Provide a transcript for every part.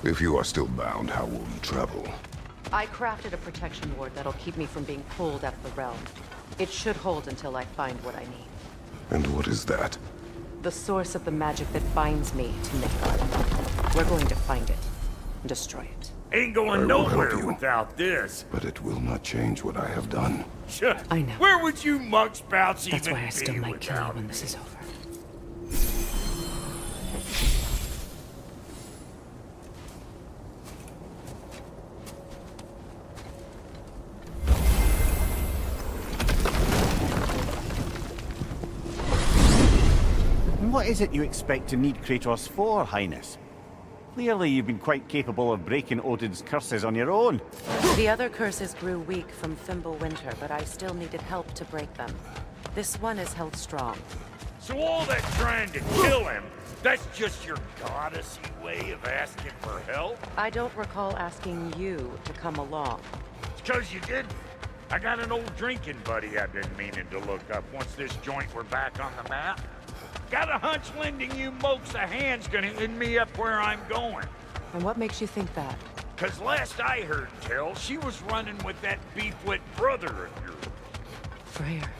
If you are still bound, how will you travel? I crafted a protection ward that'll keep me from being pulled out of the realm. It should hold until I find what I need. And what is that? The source of the magic that binds me to Midgard. We're going to find it and destroy it. Ain't I going will help nowhere you. without this. But it will not change what I have done. Sure. I know. Where would you mugspouts even That's why I still be might kill you without when me? this is over. And what is it you expect to need Kratos for, Highness? Clearly you've been quite capable of breaking Odin's curses on your own. The other curses grew weak from Fimbulwinter, but I still needed help to break them. This one is held strong. So all that trying to kill him, that's just your goddessy way of asking for help? I don't recall asking you to come along. It's 'cause you didn't. I got an old drinking buddy I've been meaning to look up once this joint were back on the map. Got a hunch lending you mopes a hand's gonna end me up where I'm going. And what makes you think that? 'Cause last I heard tell, she was running with that beefwit brother of yours. Freyr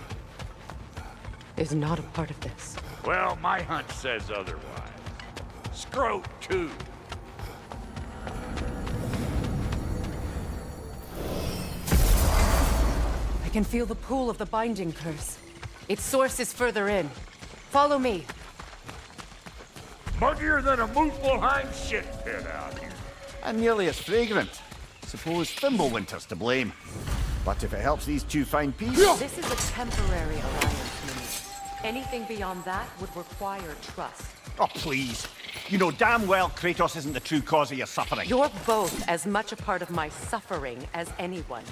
is not a part of this. Well, my hunch says otherwise. Scrote, too. I can feel the pull of the binding curse. Its source is further in. Follow me. Muggier than a Muspelheim shit pit out here. And nearly as fragrant. Suppose Fimbulwinter's to blame. But if it helps these two find peace... This is a temporary alliance, Mimi. Anything beyond that would require trust. Oh, please. You know damn well Kratos isn't the true cause of your suffering. You're both as much a part of my suffering as anyone.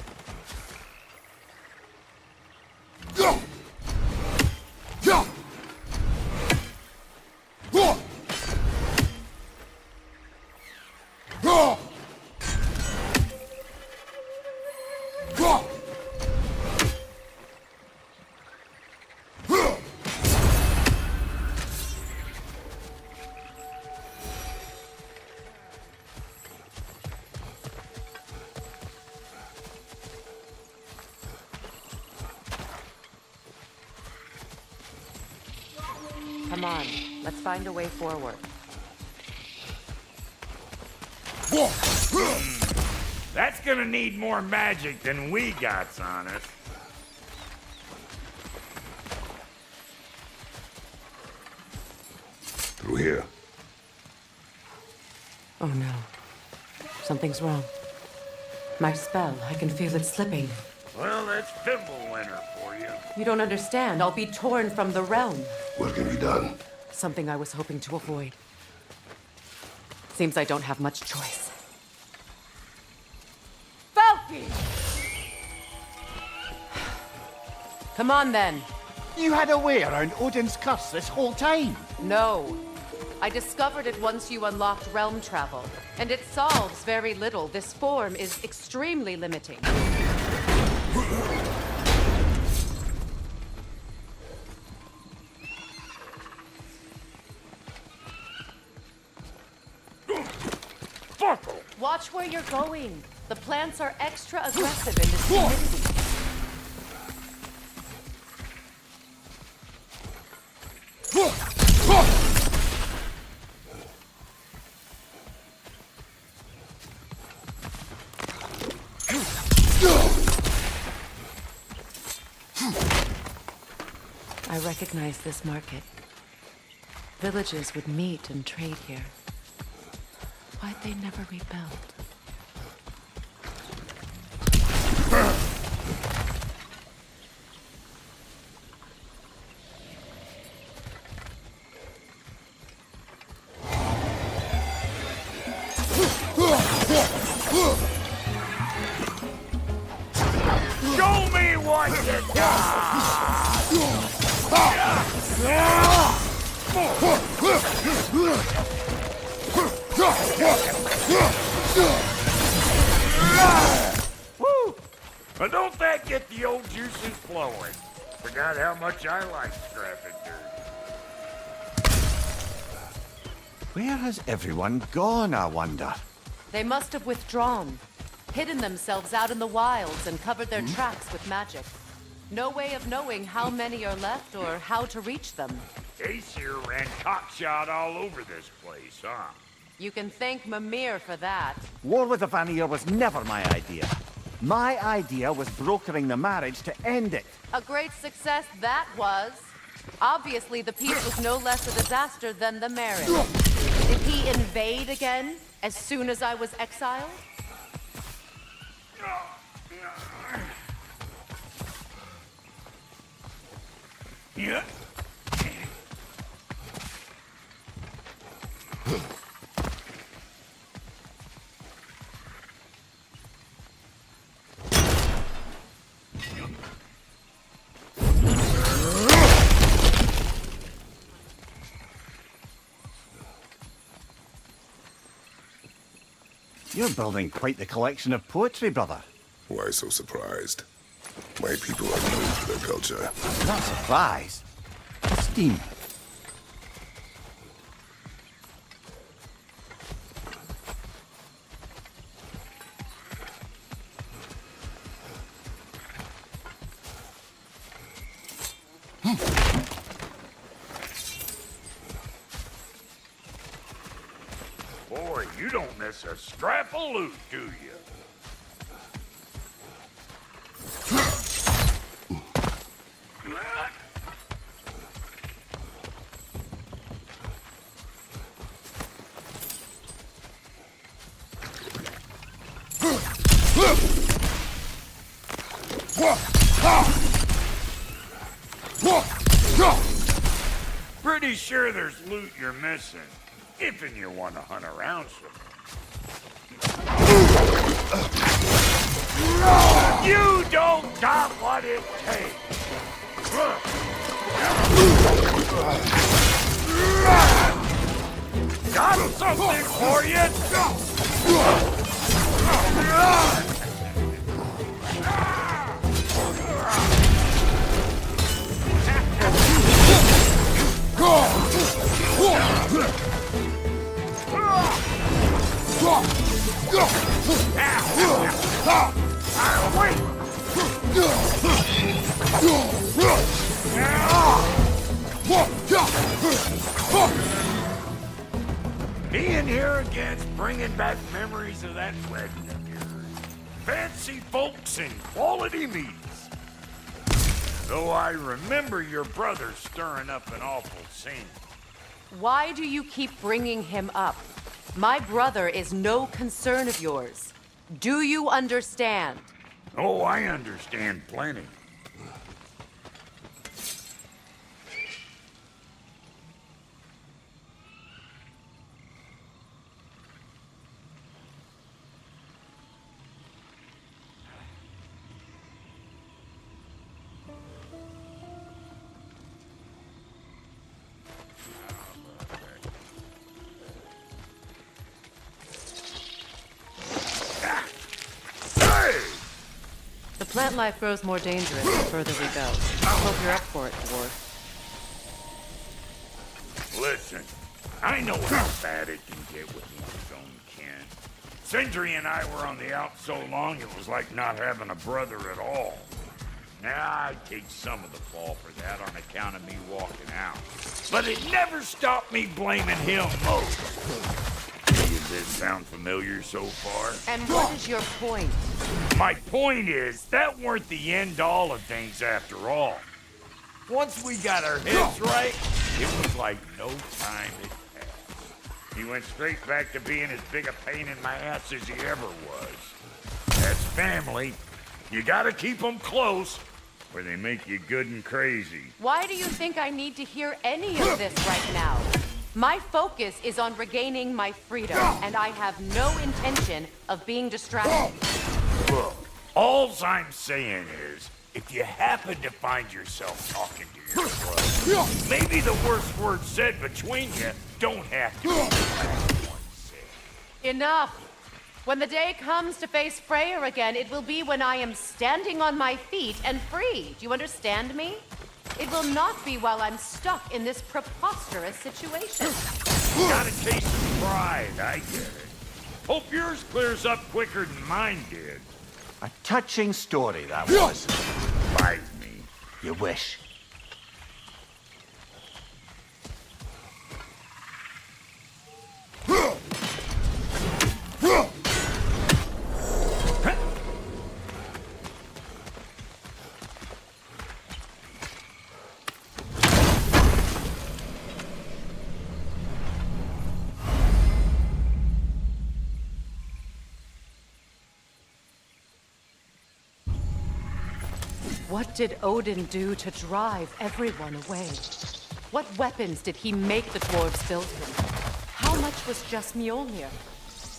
Come on, let's find a way forward. That's gonna need more magic than we got on us. Through here. Oh no. Something's wrong. My spell, I can feel it slipping. Well, that's Fimbulwinter for you. You don't understand. I'll be torn from the realm. What can be done? Something I was hoping to avoid. Seems I don't have much choice. Falky! Come on then. You had a way around Odin's curse this whole time. No. I discovered it once you unlocked realm travel, and it solves very little. This form is extremely limiting. Watch where you're going. The plants are extra aggressive in this humidity. I recognize this market. Villages would meet and trade here. Why'd they never rebuild? Show me what you got! Woo! But don't that get the old juices flowing? Forgot how much I like scrapping dirt. Where has everyone gone, I wonder? They must have withdrawn, hidden themselves out in the wilds and covered their tracks with magic. No way of knowing how many are left or how to reach them. Acer ran cockshot all over this place, huh? You can thank Mimir for that. War with the Vanir was never my idea. My idea was brokering the marriage to end it. A great success that was. Obviously, the peace was no less a disaster than the marriage. Did he invade again as soon as I was exiled? Yeah. You're building quite the collection of poetry, brother. Why so surprised? My people are known for their culture. Not surprised. Steam. Boy, you don't miss a scrap of loot, do you? Pretty sure there's loot you're missing, if and you want to hunt around some. You don't got what it takes. Got something for you. Being here again's bringing back memories of that wedding of yours. Fancy folks and quality meats. Though I remember your brother stirring up an awful scene. Why do you keep bringing him up? My brother is no concern of yours. Do you understand? Oh, I understand plenty. The plant life grows more dangerous the further we go. I hope you're up for it, dwarf. Listen, I know how bad it can get with one's own kin. Sindri and I were on the out so long it was like not having a brother at all. Now, I take some of the fall for that on account of me walking out. But it never stopped me blaming him most. Does this sound familiar so far? And what is your point? My point is, that weren't the end-all of things after all. Once we got our heads right, it was like no time had passed. He went straight back to being as big a pain in my ass as he ever was. That's family. You gotta keep them close, or they make you good and crazy. Why do you think I need to hear any of this right now? My focus is on regaining my freedom, and I have no intention of being distracted. Look, all I'm saying is, if you happen to find yourself talking to your brother, maybe the worst words said between you don't have to be the last one said. Enough! When the day comes to face Freyr again, it will be when I am standing on my feet and free. Do you understand me? It will not be while I'm stuck in this preposterous situation. Got a taste of pride, I get it. Hope yours clears up quicker than mine did. A touching story, that was. Bite me. You wish. What did Odin do to drive everyone away? What weapons did he make the dwarves build him? How much was just Mjolnir?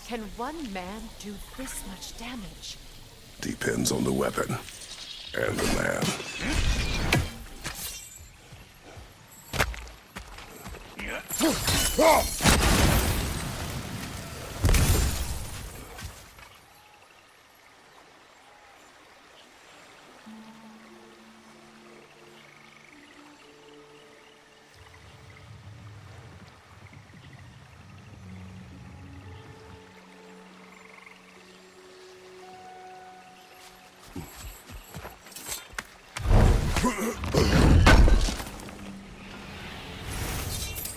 Can one man do this much damage? Depends on the weapon and the man.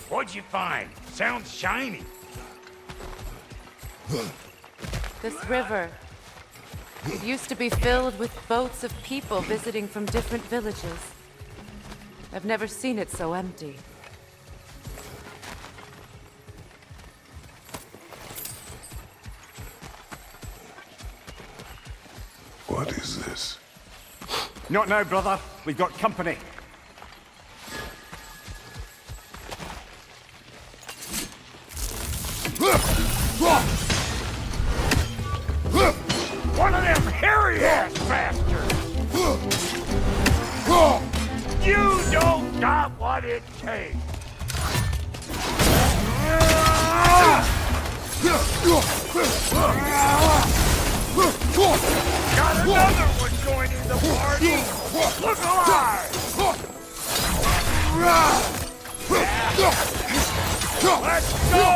What'd you find? Sounds shiny. This river. It used to be filled with boats of people visiting from different villages. I've never seen it so empty. What is this? Not now, brother. We've got company. One of them hairy-ass bastards! You don't got what it takes! Got another one joining the party! Look alive! Let's go!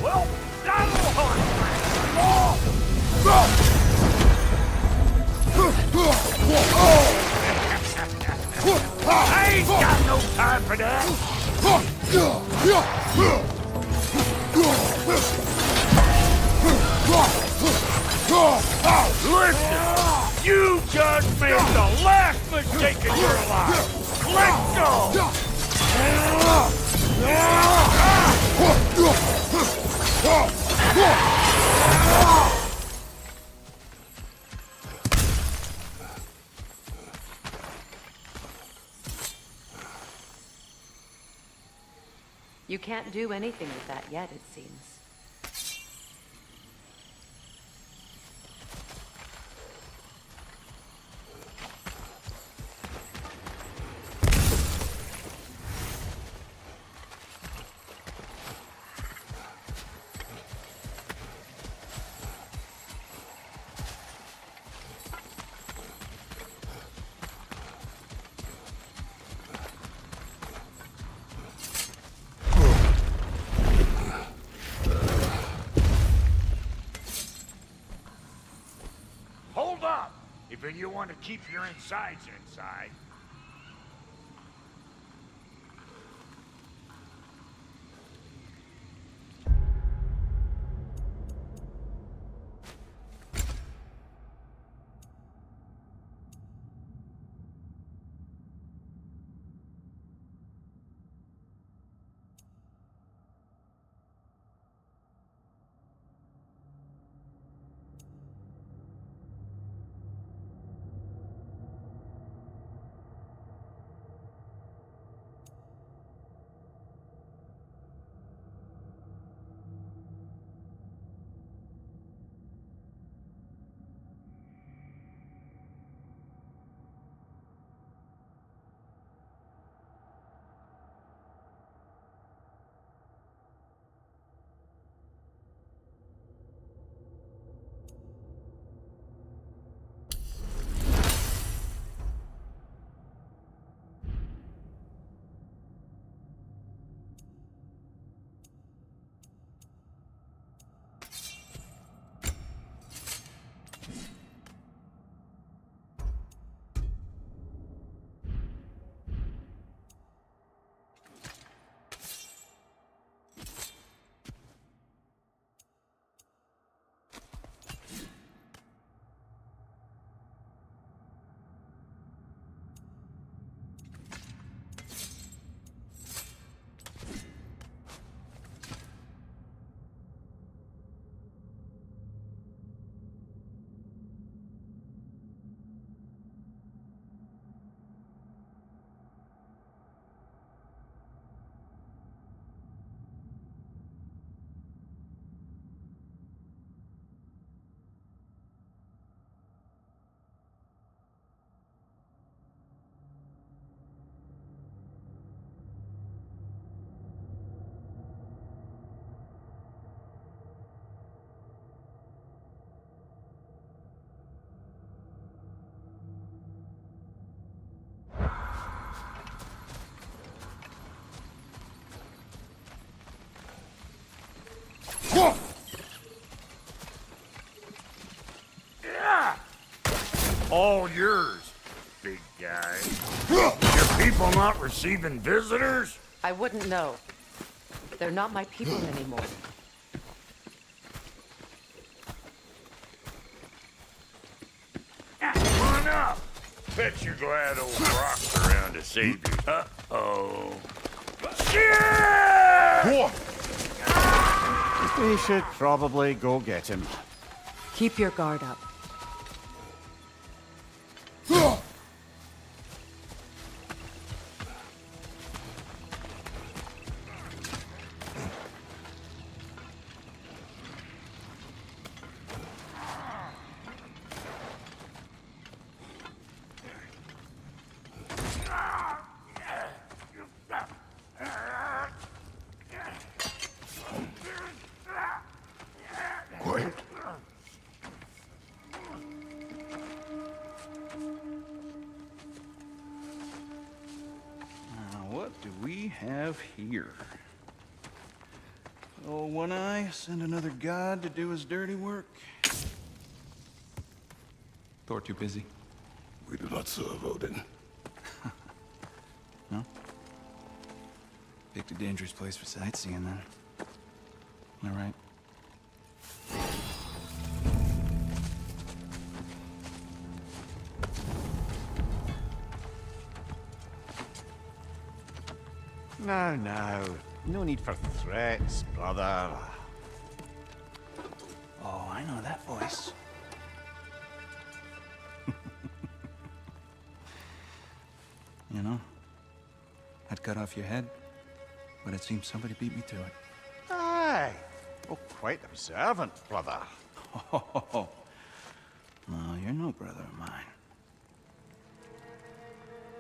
Well, that'll hunt! I ain't got no time for that! Listen! You just made the last mistake of your life! Let go! You can't do anything with that yet, it seems. Hold up! If you want to keep your insides inside. Yeah! All yours, big guy. Your people not receiving visitors? I wouldn't know. They're not my people anymore. Come on up. Bet you're glad old Brock's around to save you. Uh-oh. Shit! We should probably go get him. Keep your guard up. Quiet. What do we have here? Oh, One Eye, send another god to do his dirty work. Thor too busy? We do not serve Odin. No? Picked a dangerous place for sightseeing, then. All right. Now. No need for threats, brother. Oh, I know that voice. You know, I'd cut off your head, but it seems somebody beat me to it. Aye. Oh, quite observant, brother. Oh, no, you're no brother of mine.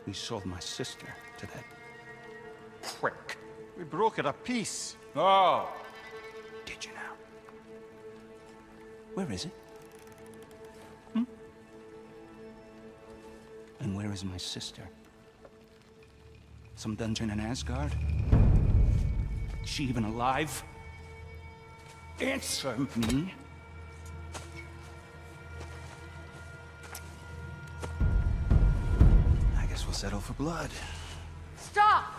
We sold my sister to that prick. We brokered a peace. Oh! Did you now? Where is it? And where is my sister? Some dungeon in Asgard? Is she even alive? Answer me. I guess we'll settle for blood. Stop!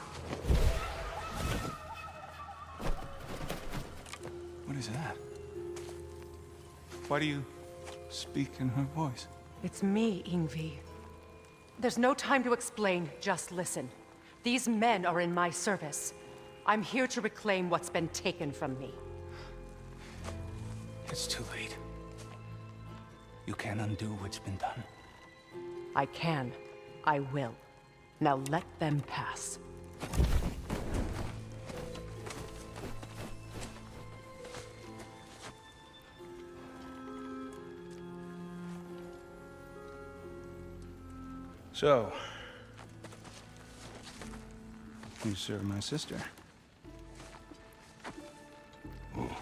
What is that? Why do you speak in her voice? It's me, Ingvi. There's no time to explain, just listen. These men are in my service. I'm here to reclaim what's been taken from me. It's too late. You can't undo what's been done. I can. I will. Now let them pass. So, you serve my sister. Oh.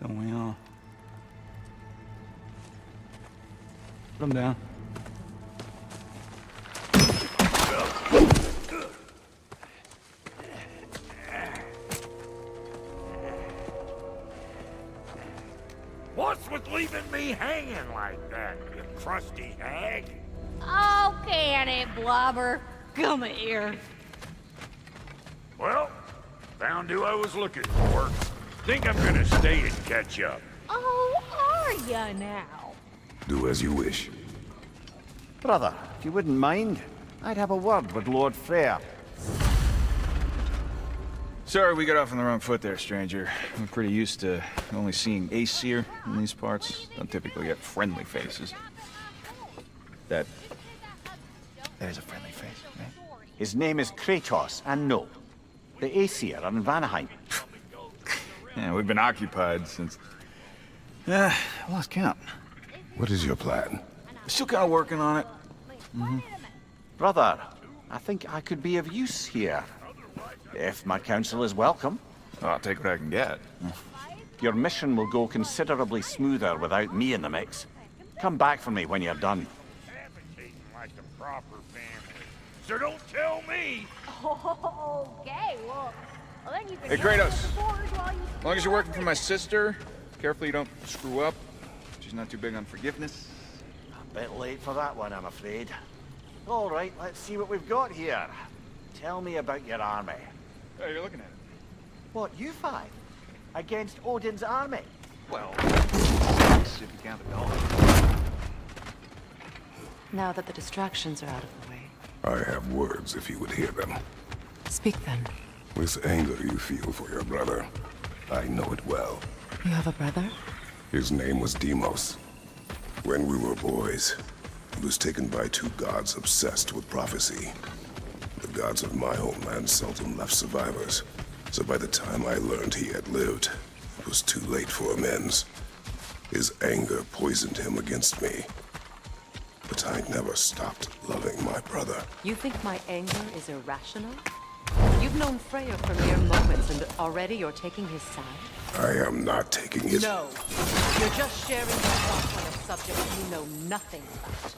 Don't we all? Put him down. What's with leaving me hanging like that, you crusty hag? Oh, can it, Blobber? Come here. Well, found who I was looking for. Think I'm gonna stay and catch up. Oh, are ya now? Do as you wish. Brother, if you wouldn't mind, I'd have a word with Lord Freyr. Sorry we got off on the wrong foot there, stranger. I'm pretty used to only seeing Acer in these parts. Don't typically get friendly faces. That is a friendly face, right? His name is Kratos, and no, the Acer are in Vanaheim. Yeah, we've been occupied since... lost count. What is your plan? Still kind of working on it. Brother, I think I could be of use here. If my counsel is welcome. I'll take what I can get. Your mission will go considerably smoother without me in the mix. Come back for me when you're done. Advocating like a proper family. so don't tell me. Okay, well then you can Hey, yell at Kratos. the board while you As long as you're working for my sister, carefully you don't screw up. She's not too big on forgiveness. A bit late for that one, I'm afraid. All right, let's see what we've got here. Tell me about your army. Oh, you're looking at it. What, you five? Against Odin's army? Well, if you count the dollar. Now that the distractions are out of the way, I have words if you would hear them. speak then. This anger you feel for your brother, I know it well. You have a brother? His name was Deimos. When we were boys, he was taken by two gods obsessed with prophecy. The gods of my homeland seldom left survivors, so by the time I learned he had lived, it was too late for amends. His anger poisoned him against me. But I never stopped loving my brother. You think my anger is irrational? You've known Freya for mere moments and already you're taking his side? I am not taking his... No. You're just sharing your thoughts on a subject you know nothing about.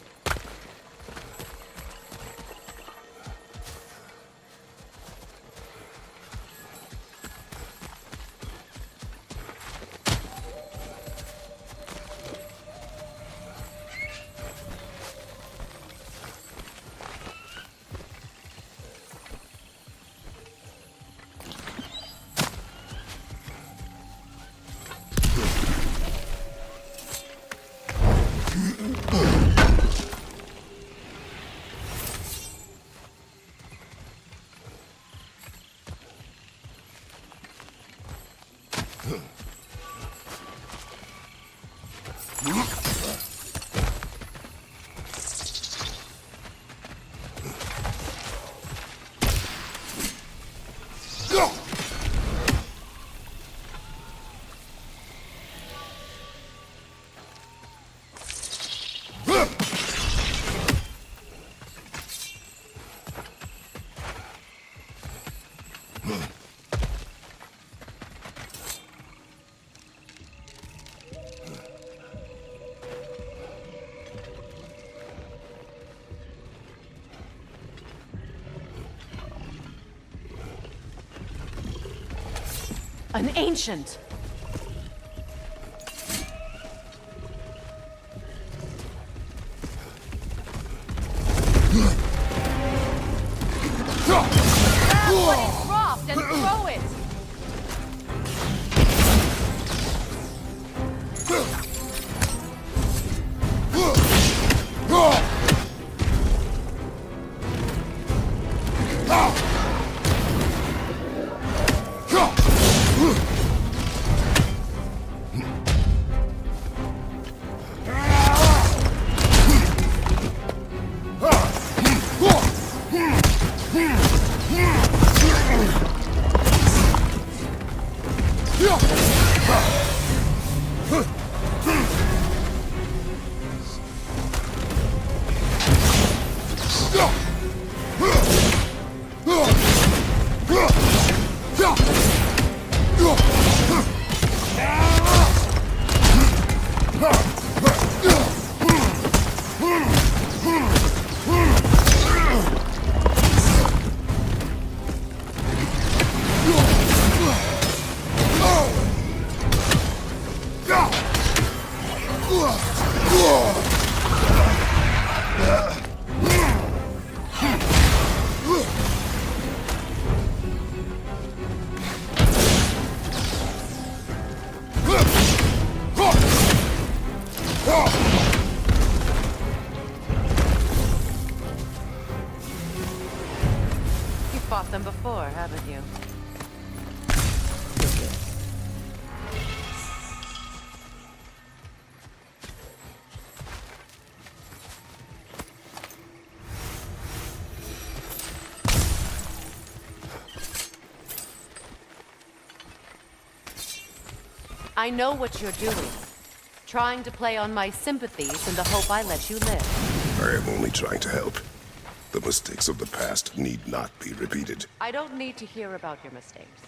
An ancient! Grab what is dropped and throw it! Fought them before, haven't you? I know what you're doing. Trying to play on my sympathies in the hope I let you live. I am only trying to help. The mistakes of the past need not be repeated. I don't need to hear about your mistakes.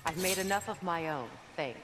I've made enough of my own, thanks.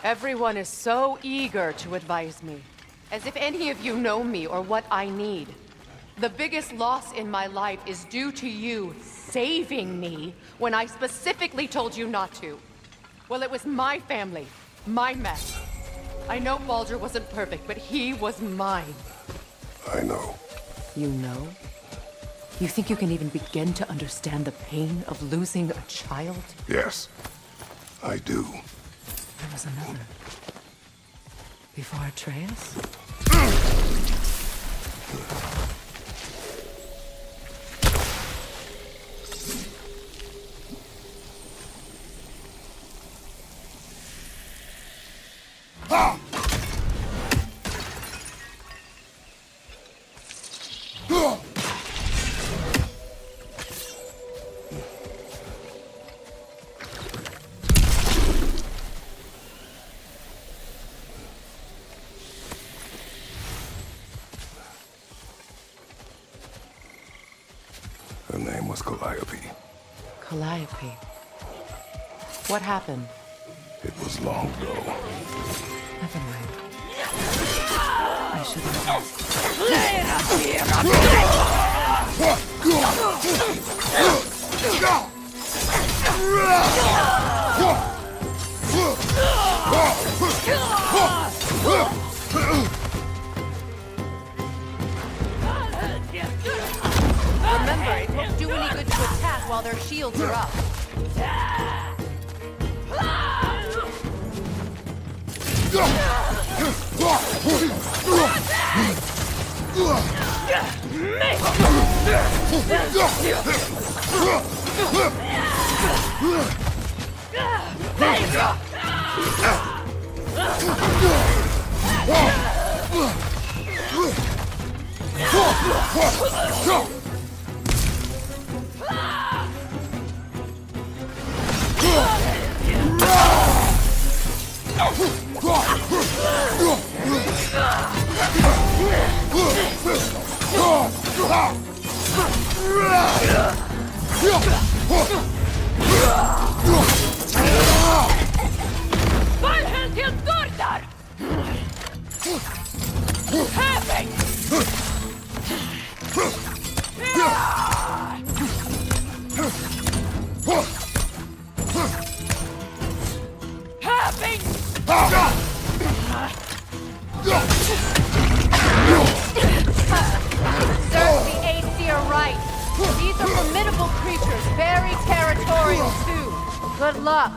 Everyone is so eager to advise me, as if any of you know me or what I need. The biggest loss in my life is due to you saving me when I specifically told you not to. Well, it was my family, my mess. I know Baldur wasn't perfect, but he was mine. I know. You know? You think you can even begin to understand the pain of losing a child? Yes, I do. There was another. Before Atreus? Her name was Calliope. Calliope. What happened? It was long ago. Never mind. I should have asked. Remember, it won't do any good to attack while their shields are up. Serves the Acer right. These are formidable creatures, very territorial too. Good luck.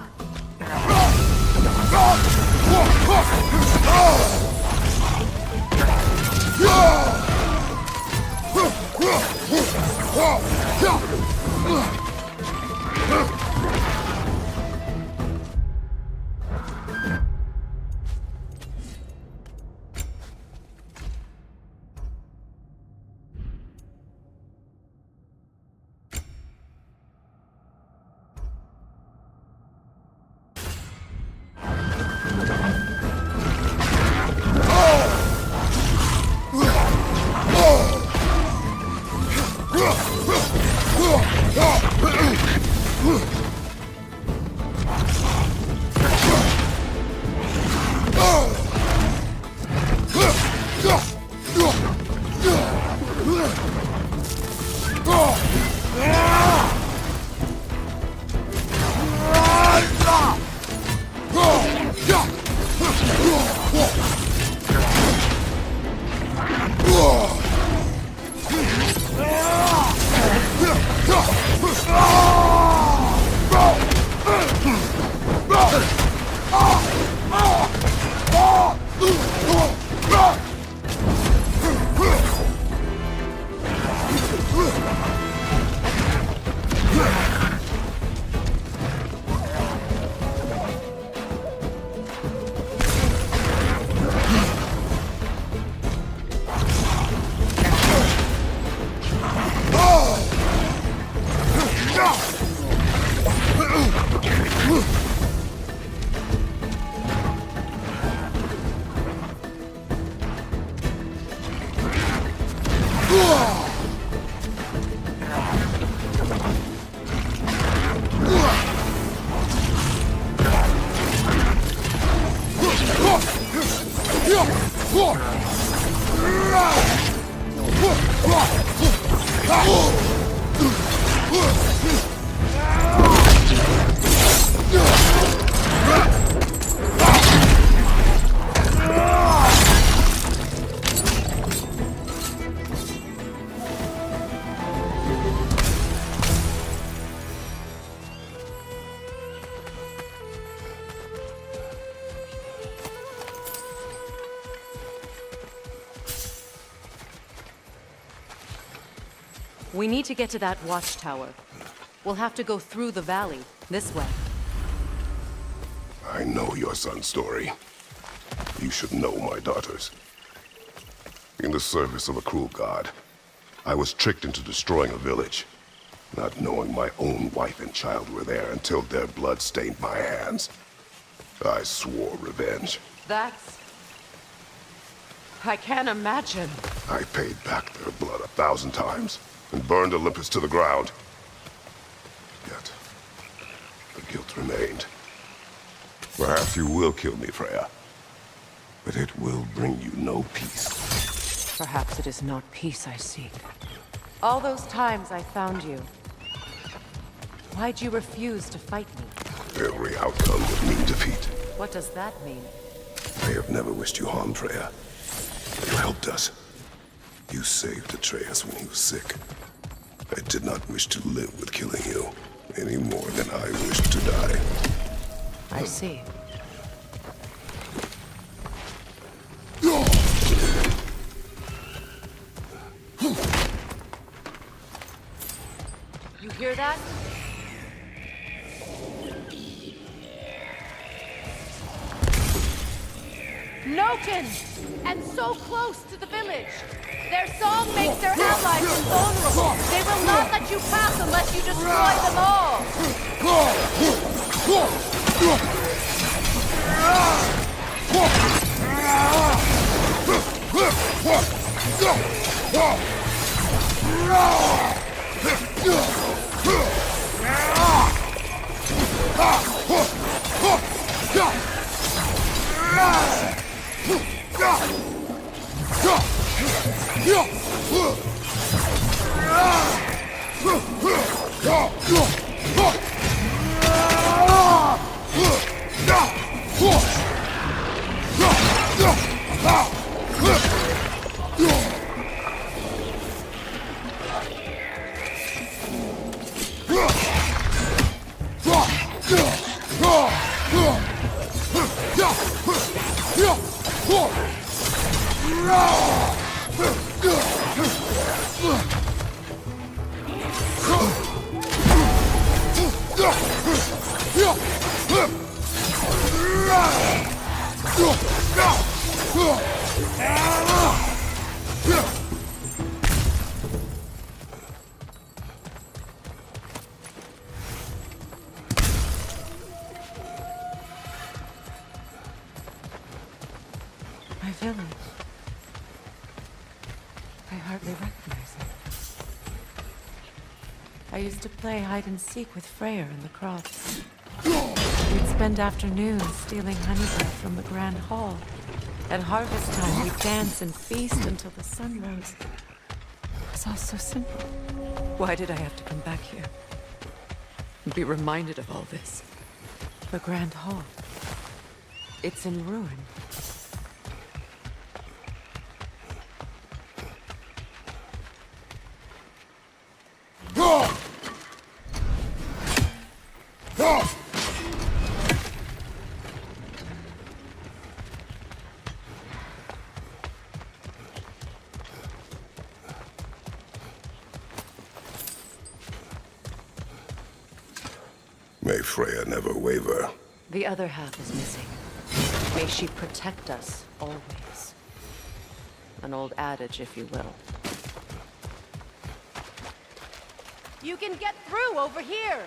We need to get to that watchtower. We'll have to go through the valley, this way. I know your son's story. You should know my daughter's. In the service of a cruel god, I was tricked into destroying a village, not knowing my own wife and child were there until their blood stained my hands. I swore revenge. That's... I can't imagine. I paid back their blood 1,000 times and burned Olympus to the ground. Yet, the guilt remained. Perhaps you will kill me, Freya, but it will bring you no peace. Perhaps it is not peace I seek. All those times I found you, why'd you refuse to fight me? Every outcome would mean defeat. What does that mean? I have never wished you harm, Freya. You helped us. You saved Atreus when he was sick. I did not wish to live with killing you, any more than I wished to die. I see. You hear that? Noken! And so close to the village! Their song makes their allies invulnerable! They will not let you pass unless you destroy them all! My village. I hardly recognize it. I used to play hide and seek with Freyr in the crops. We'd spend afternoons stealing honey bread from the Grand Hall. At harvest time, we'd dance and feast until the sun rose. It was all so simple. Why did I have to come back here? And be reminded of all this? The Grand Hall. It's in ruin. May Freya never waver. The other half is missing. May she protect us, always. An old adage, if you will. You can get through over here!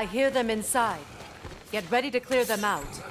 I hear them inside. Get ready to clear them out.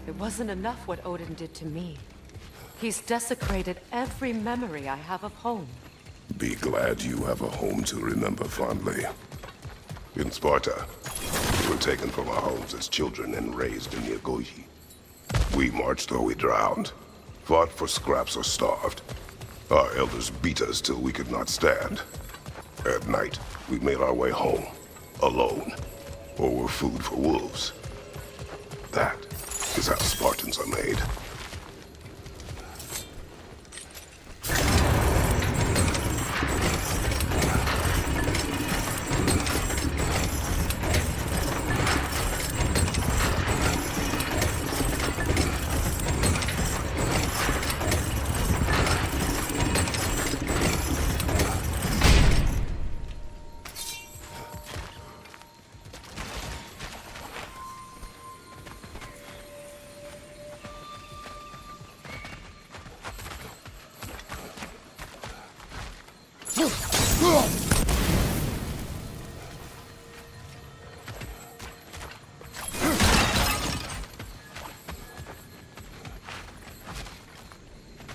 It wasn't enough what Odin did to me. He's desecrated every memory I have of home. Be glad you have a home to remember fondly. In Sparta, we were taken from our homes as children and raised in Yagoyi. We marched or we drowned, fought for scraps or starved. Our elders beat us till we could not stand. At night, we made our way home, alone, or were food for wolves. That is how Spartans are made.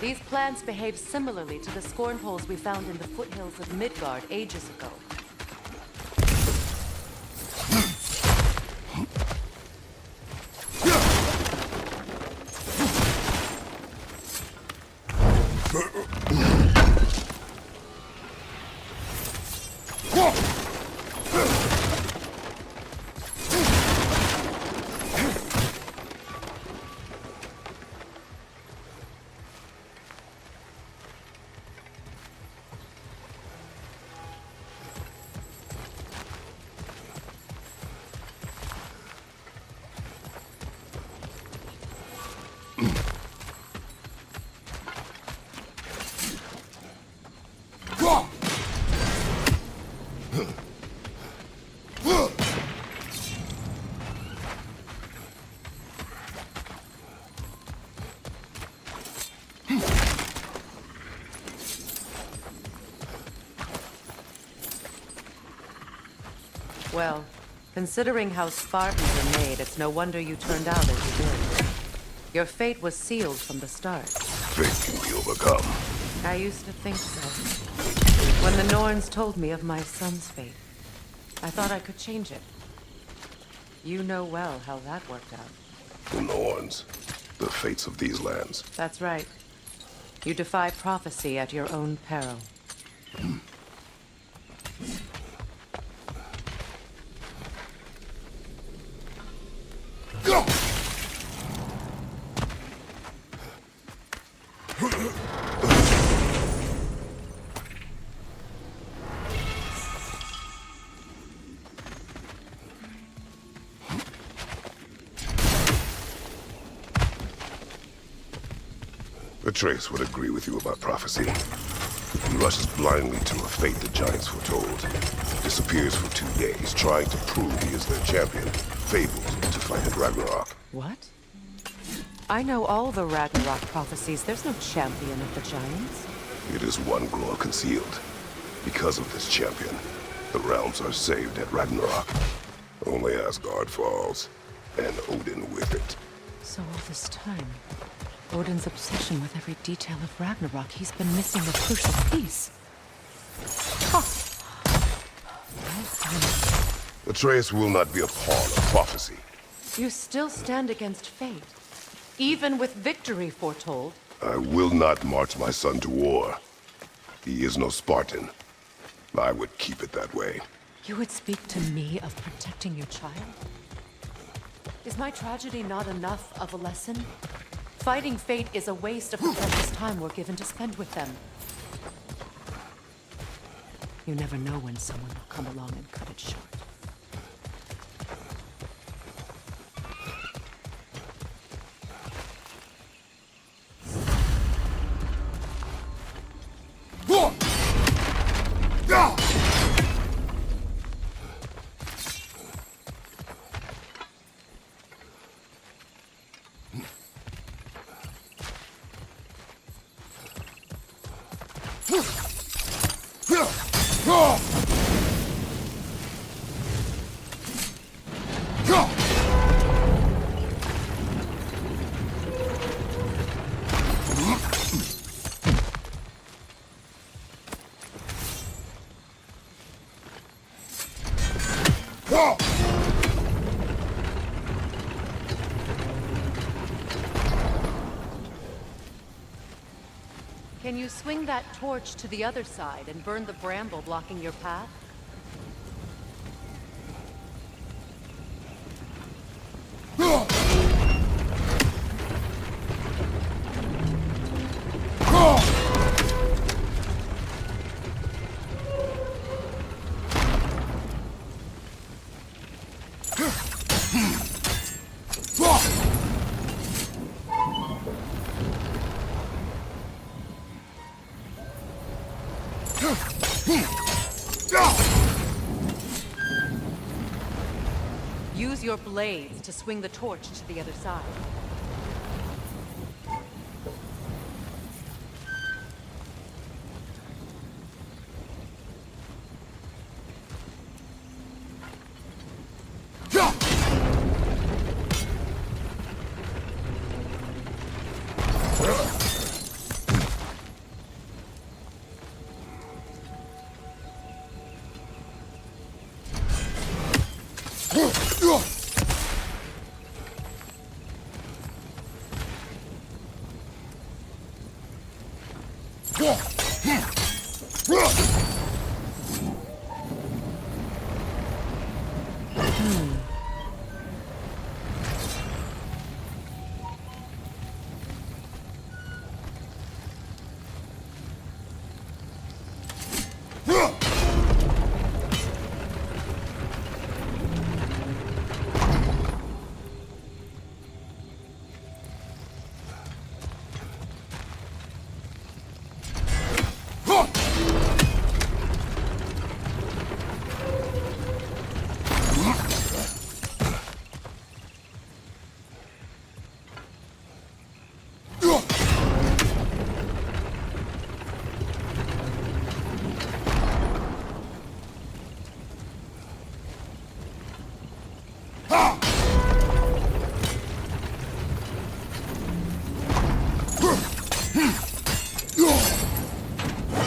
These plants behave similarly to the scorn holes we found in the foothills of Midgard ages ago. Well, considering how Spartans are made, it's no wonder you turned out as you did. Your fate was sealed from the start. Fate can be overcome. I used to think so. When the Norns told me of my son's fate, I thought I could change it. You know well how that worked out. The Norns, the fates of these lands. That's right. You defy prophecy at your own peril. Go! Atreus would agree with you about prophecy. He rushes blindly to a fate the giants foretold. Disappears for 2 days, trying to prove he is their champion. Fabled to fight at Ragnarok. What? I know all the Ragnarok prophecies. There's no champion of the giants. It is one glow concealed. Because of this champion, the realms are saved at Ragnarok. Only Asgard falls, and Odin with it. So all this time, Odin's obsession with every detail of Ragnarok, he's been missing a crucial piece. Huh. Well, Atreus will not be a pawn of prophecy. You still stand against fate, even with victory foretold. I will not march my son to war. He is no Spartan. I would keep it that way. You would speak to me of protecting your child? Is my tragedy not enough of a lesson? Fighting fate is a waste of the precious time we're given to spend with them. You never know when someone will come along and cut it short. Can you swing that torch to the other side and burn the bramble blocking your path? Use your blades to swing the torch to the other side.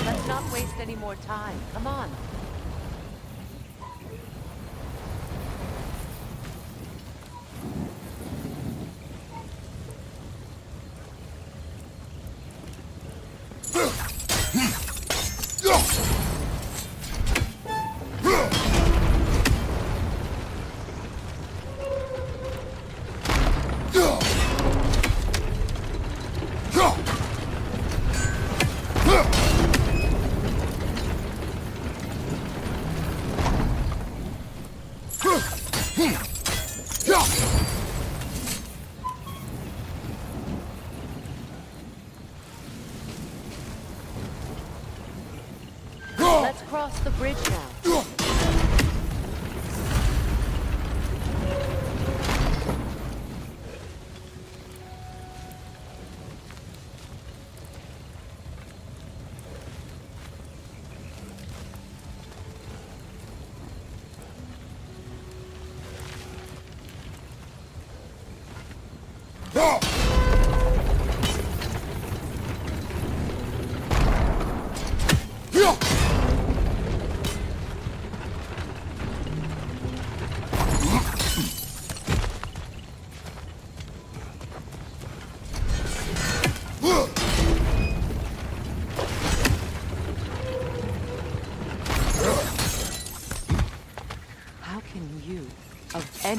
Let's not waste any more time. Come on. Let's cross the bridge now.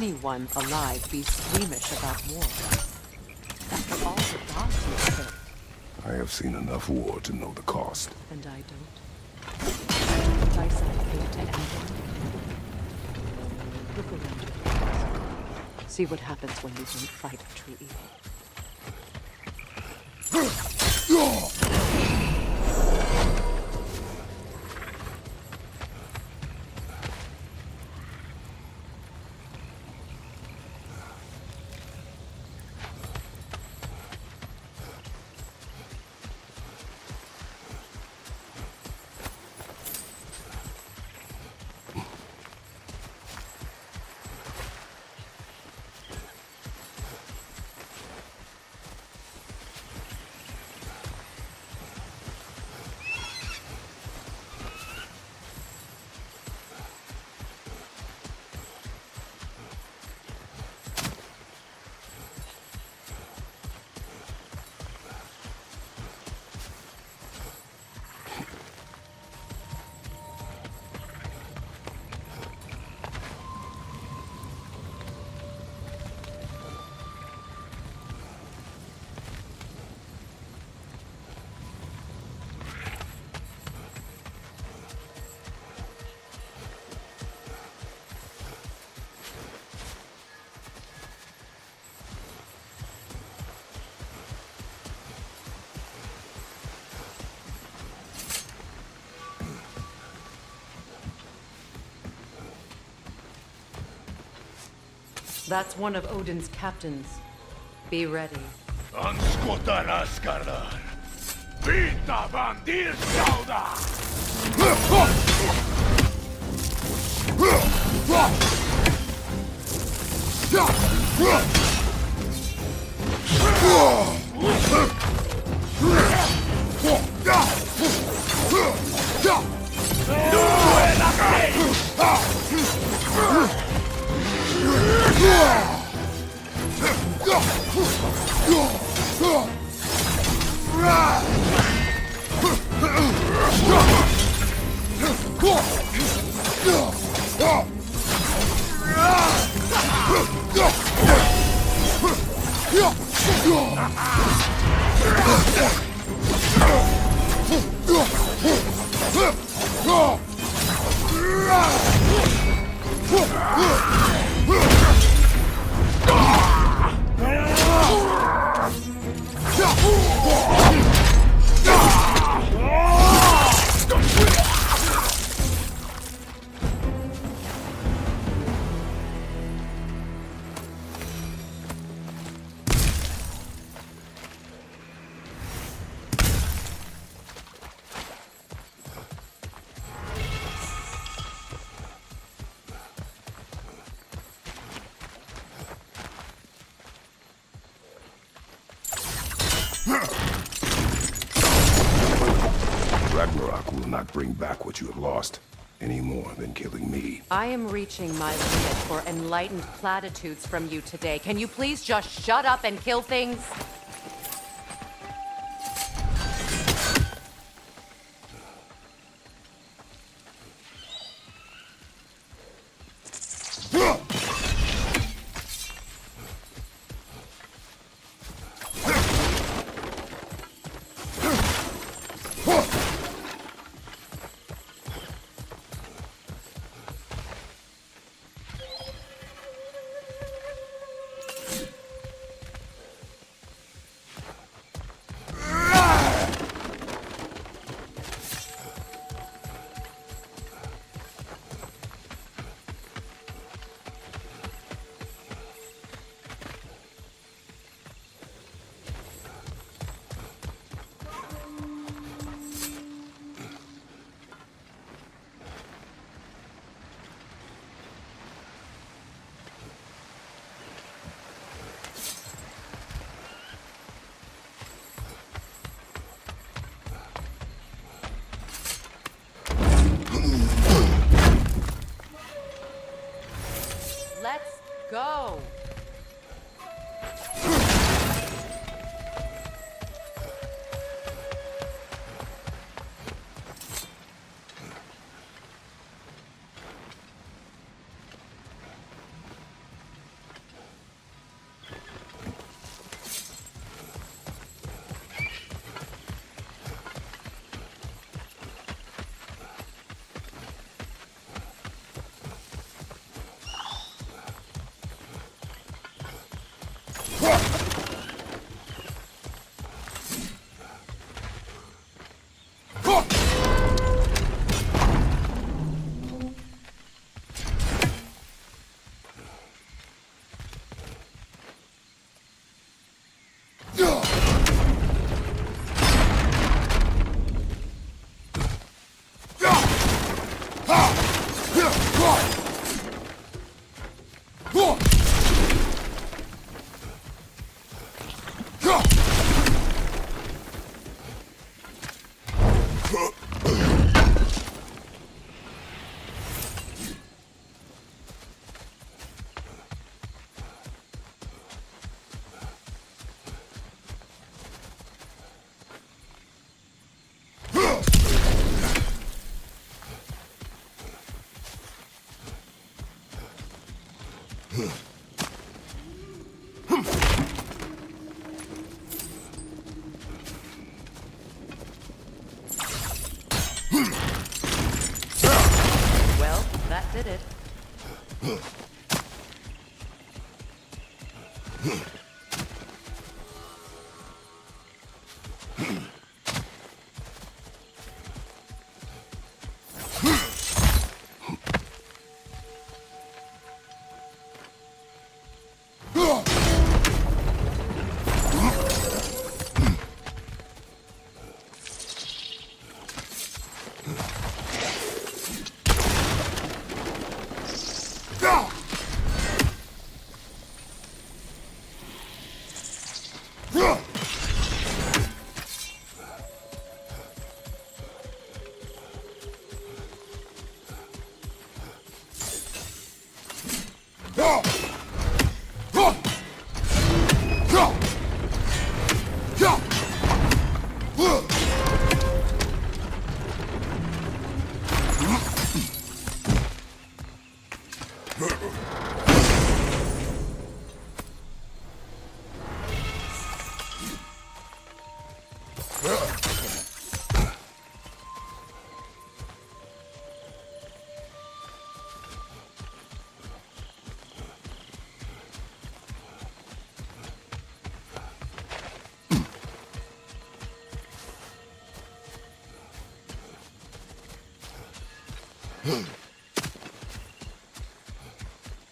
anyone alive be squeamish about war? After all the gods you killed. I have seen enough war to know the cost. And I don't. The price I paid to end it. Look around you. See what happens when you don't fight true evil. That's one of Odin's captains. Be ready. Anskutan Askardar. Vita Vandir Sauda. Ragnarok will not bring back what you have lost, any more than killing me. I am reaching my limit for enlightened platitudes from you today. Can you please just shut up and kill things? Well, that did it.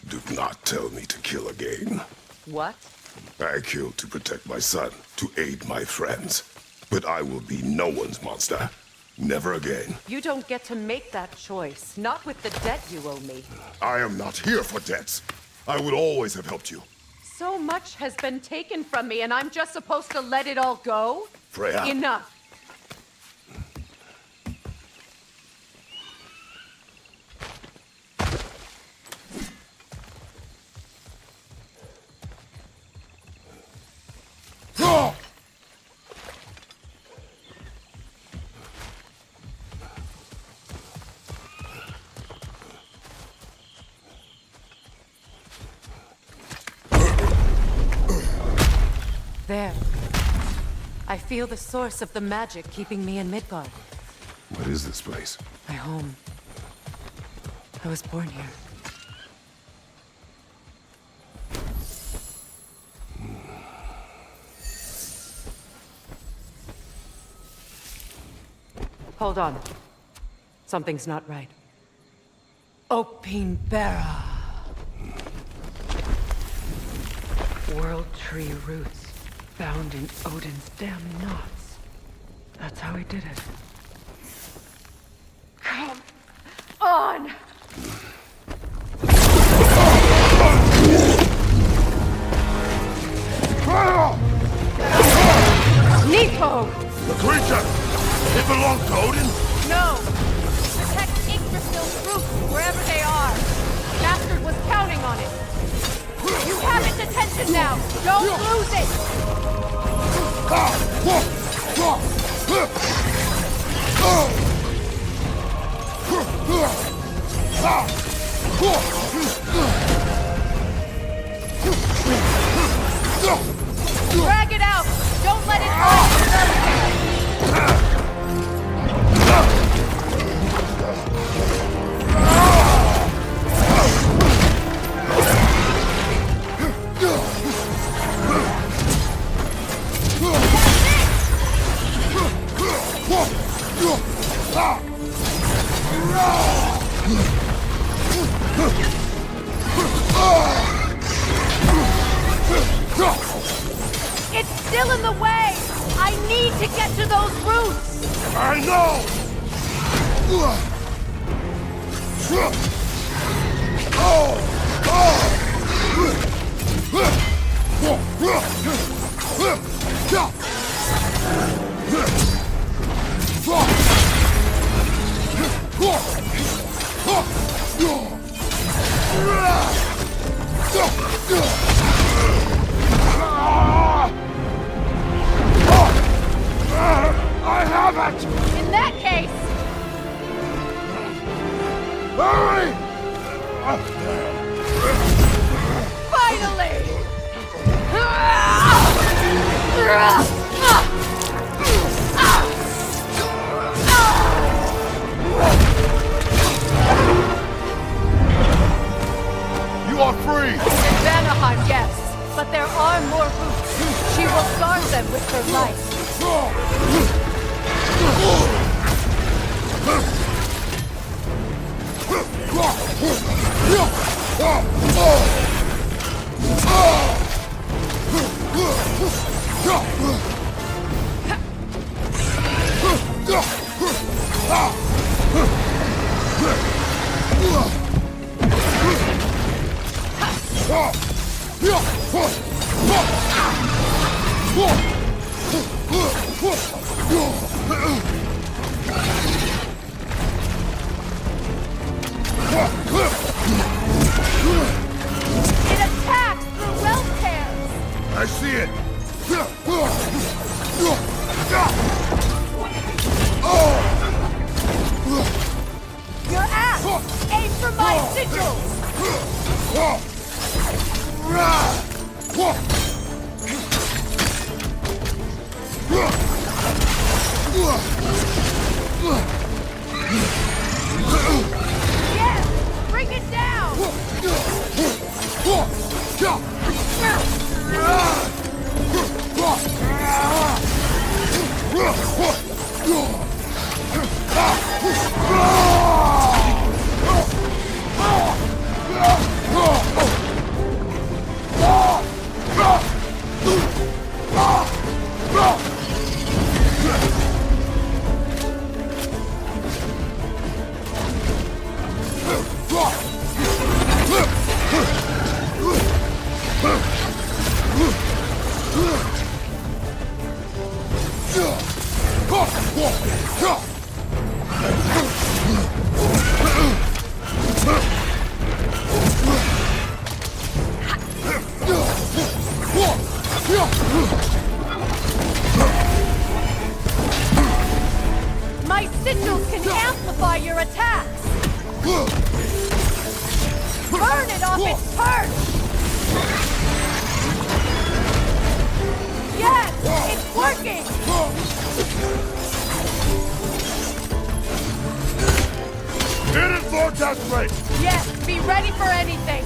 Do not tell me to kill again. What? I killed to protect my son, to aid my friends. But I will be no one's monster. Never again. You don't get to make that choice. Not with the debt you owe me. I am not here for debts. I would always have helped you. So much has been taken from me, and I'm just supposed to let it all go? Freya. Enough. There. I feel the source of the magic keeping me in Midgard. What is this place? My home. I was born here. Hold on. Something's not right. Open Bara. World tree roots. Found in Odin's damn knots. That's how he did it. Come on! Nitro! The creature! It belongs to Odin? No! Protect Yggdrasil's roots wherever they are. Bastard was counting on it. You have its attention now. Don't lose it. Drag it out. Don't let it hide. still in the way! I need to get to those roots! I know! I have it! In that case, Hurry! finally! You are free! In Vanaheim, yes, but there are more roots. She will guard them with her life. It attacks through wealth tears. I see it! Your ass! Aim for my sigils! Yes! Bring it down! My sigils can amplify your attacks! Burn it off its perch! Yes! It's working! Hit it, Vortex Ray! Yes! Be ready for anything!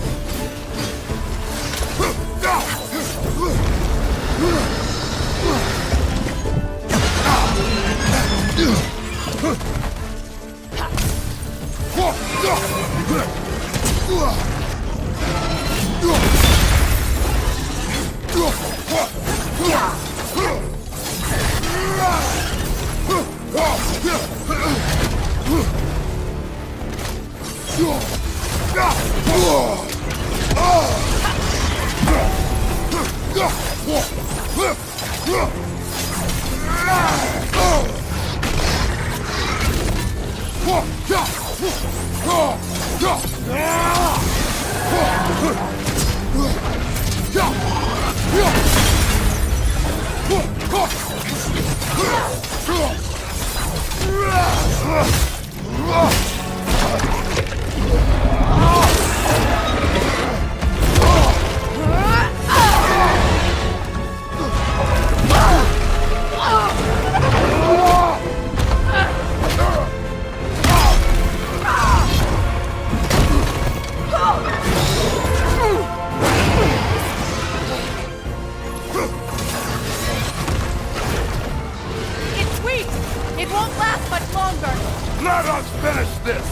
Let us finish this!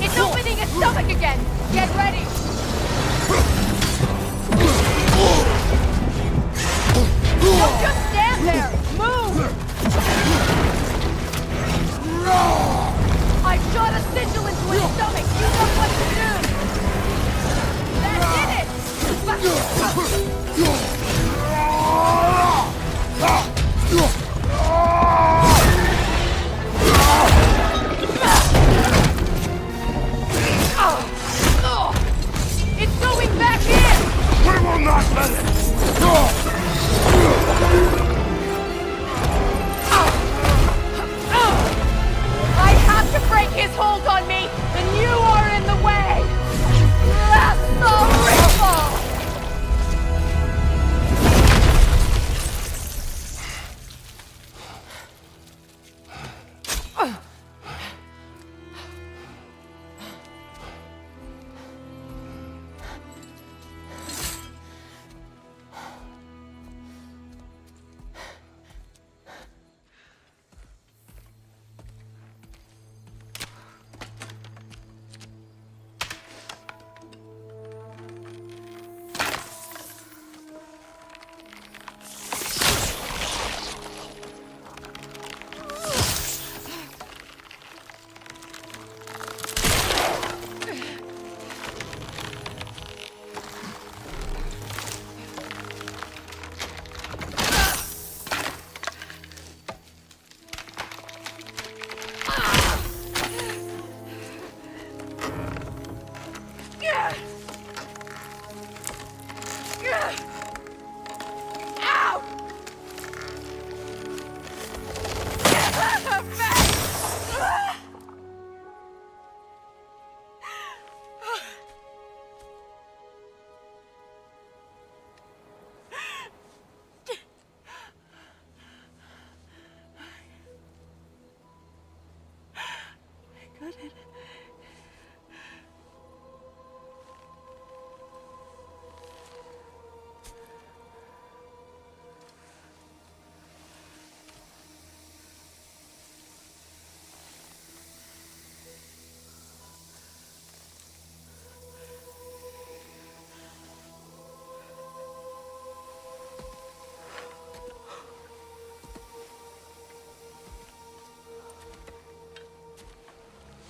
It's opening its stomach again! Get ready! Don't just stand there! Move! I shot a sigil into his stomach! You know what to do! That did it! It's going back in! We will not let it! I have to break his hold on me, and you are in the way! That's the ripple!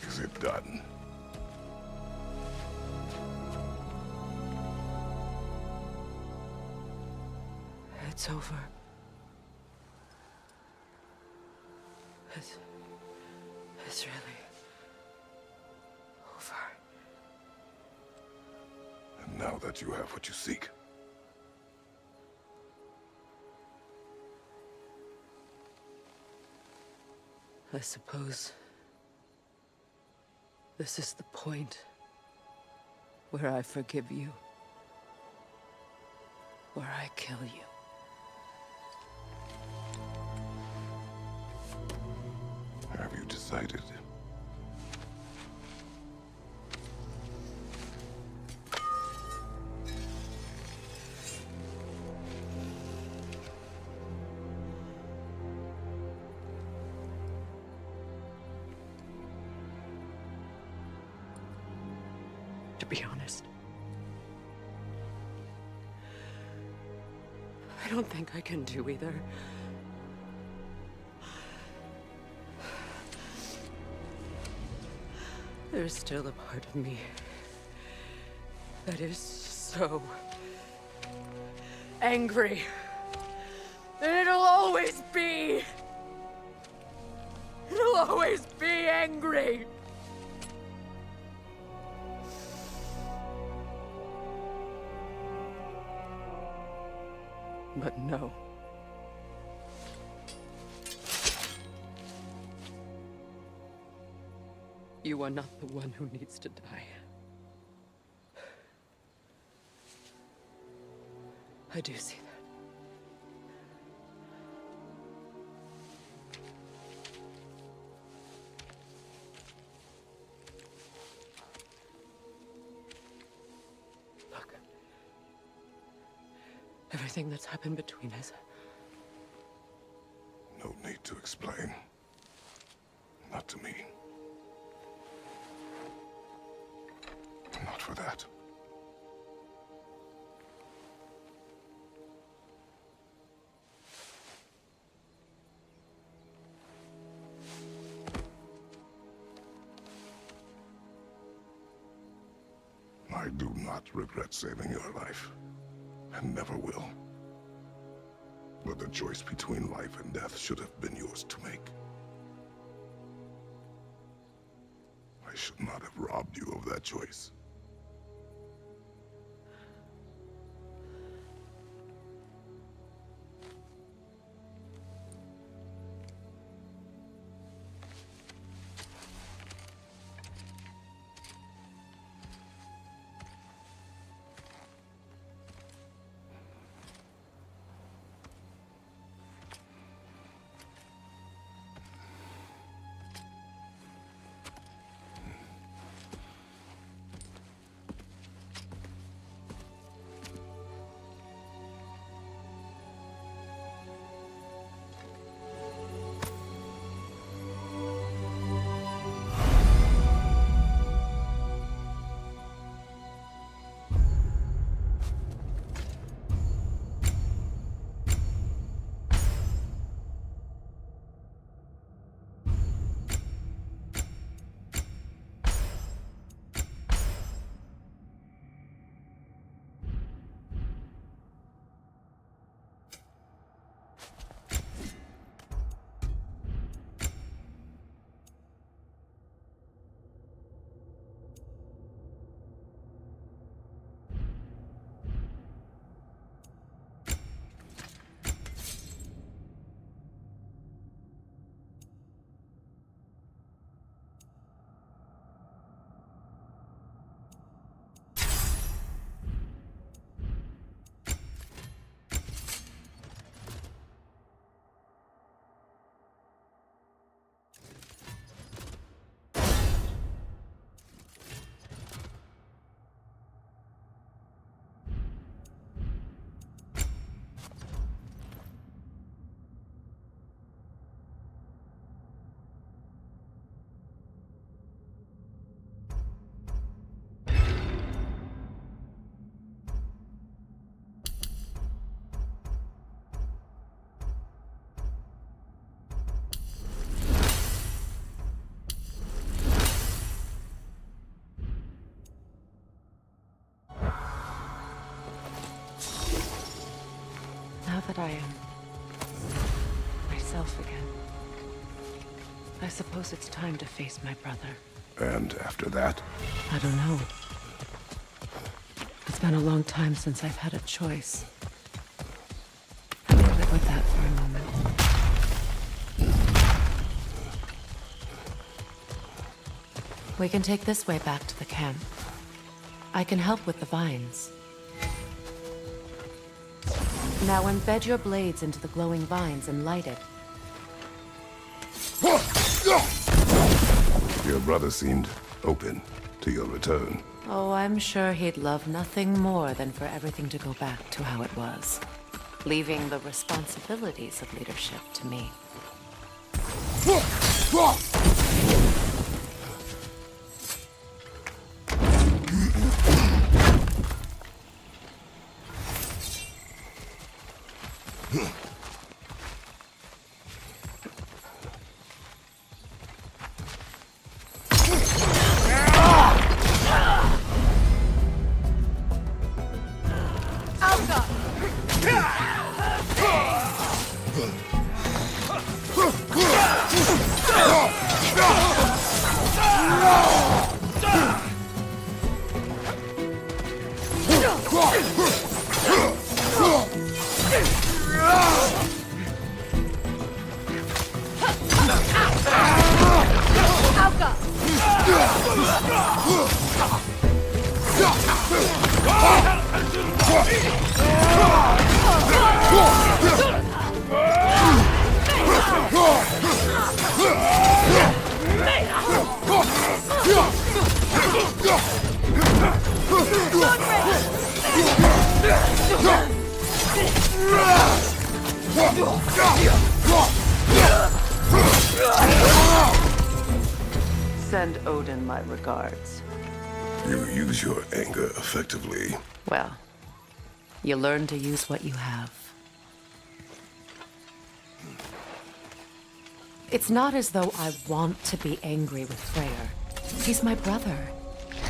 Is it done? It's over. It's really over. And now that you have what you seek, I suppose this is the point where I forgive you, where I kill you. have you decided? To be honest, I don't think I can do either. There's still a part of me that is so angry. And it'll always be. It'll always be angry. But no. You are not the one who needs to die. I do see that. Look. Everything that's happened between us. No need to explain. Not to me. Not for that. I do not regret saving your life, and never will. But the choice between life and death should have been yours to make. I should not have robbed you of that choice. Now that I am myself again, I suppose it's time to face my brother. And after that? I don't know. It's been a long time since I've had a choice. I'll live with that for a moment. We can take this way back to the camp. I can help with the vines. Now embed your blades into the glowing vines and light it. Your brother seemed open to your return. Oh, I'm sure he'd love nothing more than for everything to go back to how it was, leaving the responsibilities of leadership to me. Send Odin my regards. You use your anger effectively. Well, you learn to use what you have. It's not as though I want to be angry with Freyr. He's my brother.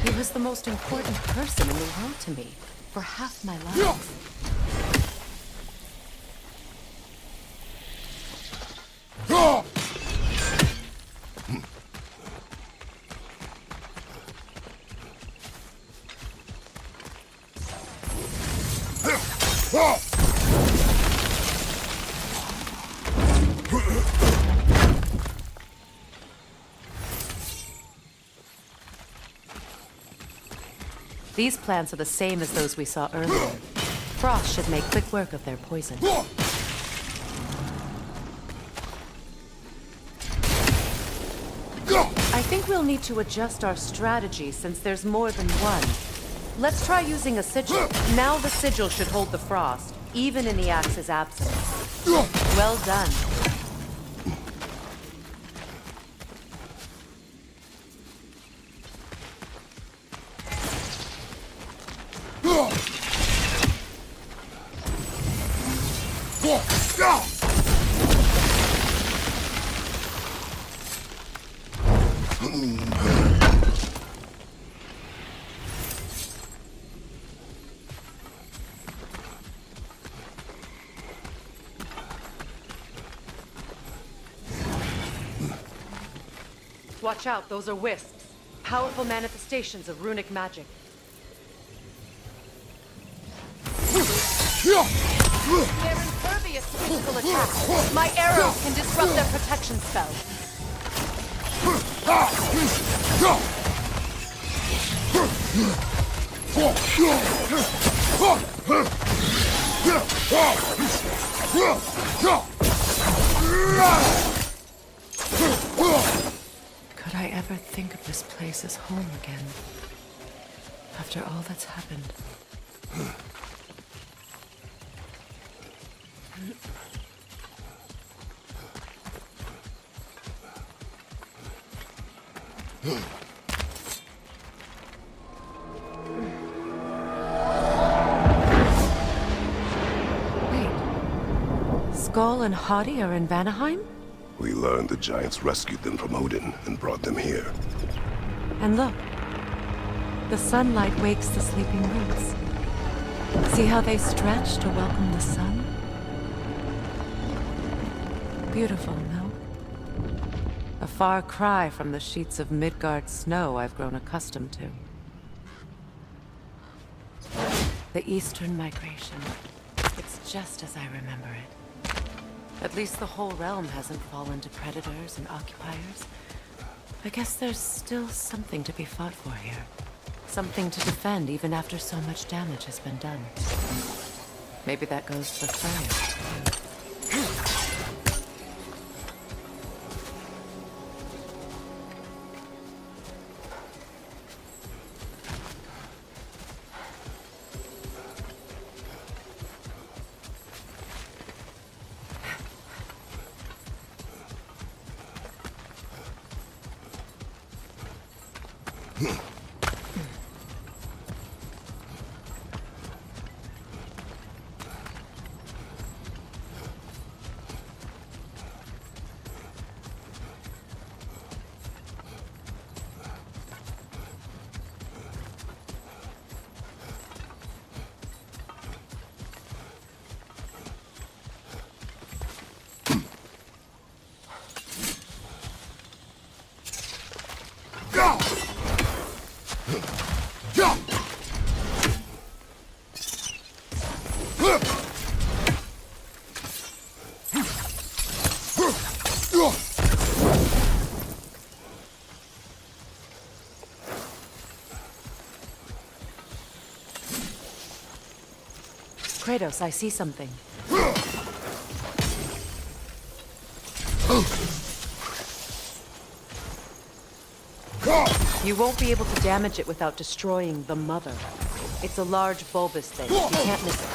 He was the most important person in the world to me for half my life. These plants are the same as those we saw earlier. Frost should make quick work of their poison. I think we'll need to adjust our strategy since there's more than one. Let's try using a sigil. Now the sigil should hold the frost, even in the axe's absence. Well done. Watch out, those are wisps. Powerful manifestations of runic magic. They're impervious to physical attacks. My arrows can disrupt their protection spell. Could I ever think of this place as home again? After all that's happened. Wait. Skull and Hadi are in Vanaheim? We learned the giants rescued them from Odin and brought them here. And look. The sunlight wakes the sleeping roots. See how they stretch to welcome the sun? Beautiful, no? A far cry from the sheets of Midgard snow I've grown accustomed to. The Eastern Migration. It's just as I remember it. At least the whole realm hasn't fallen to predators and occupiers. I guess there's still something to be fought for here. Something to defend even after so much damage has been done. Maybe that goes for Freya. Kratos, I see something. You won't be able to damage it without destroying the mother. It's a large bulbous thing. You can't miss it.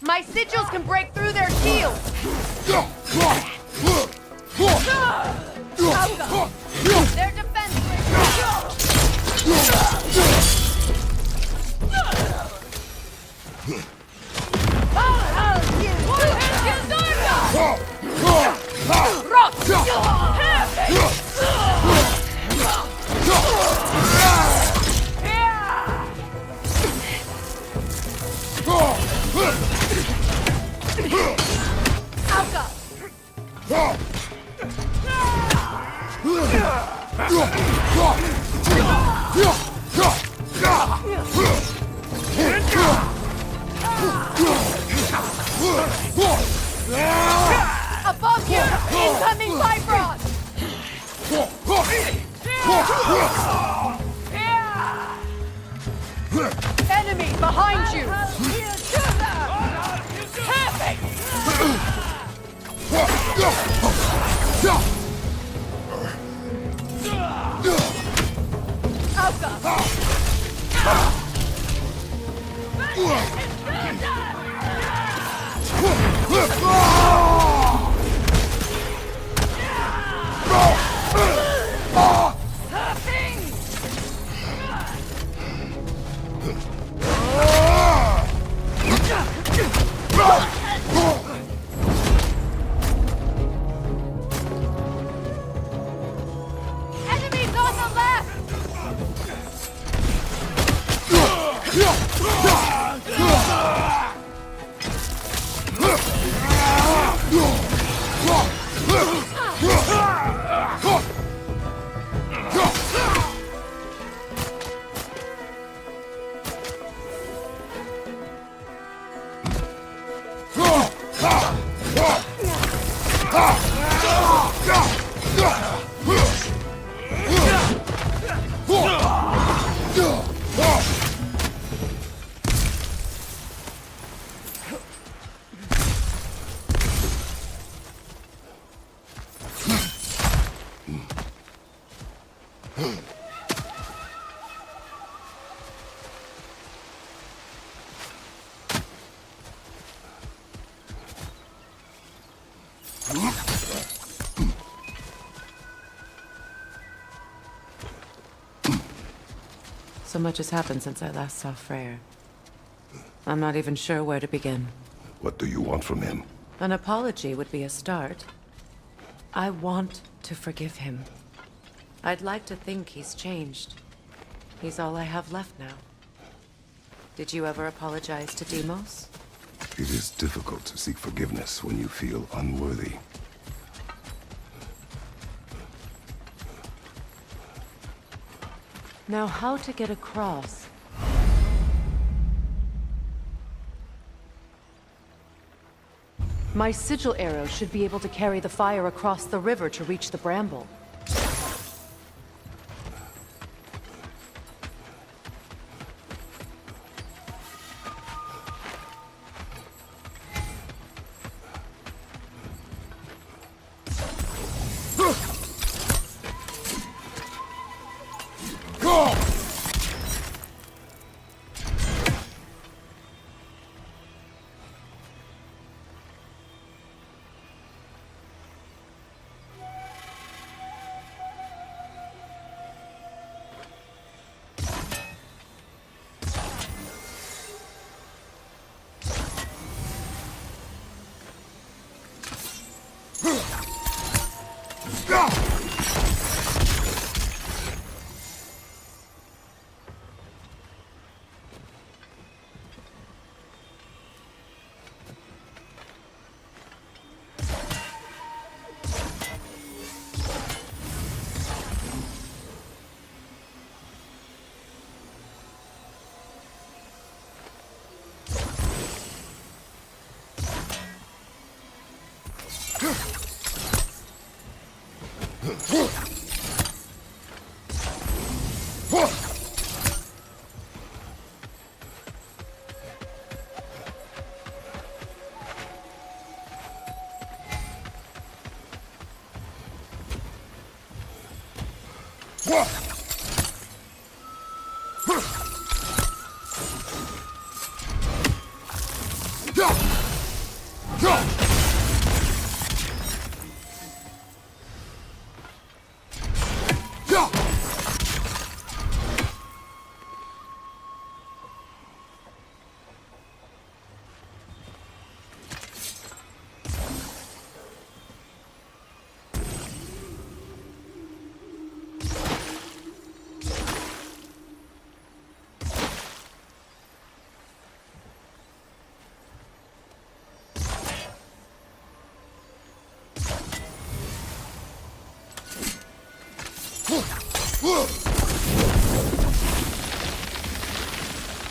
My sigils can break through their shields! They're defenseless! Above you! Incoming Vibron! Enemy behind you! Enemies on the left! So much has happened since I last saw Freyr. I'm not even sure where to begin. What do you want from him? An apology would be a start. I want to forgive him. I'd like to think he's changed. He's all I have left now. Did you ever apologize to Deimos? It is difficult to seek forgiveness when you feel unworthy. Now, how to get across? My sigil arrow should be able to carry the fire across the river to reach the bramble.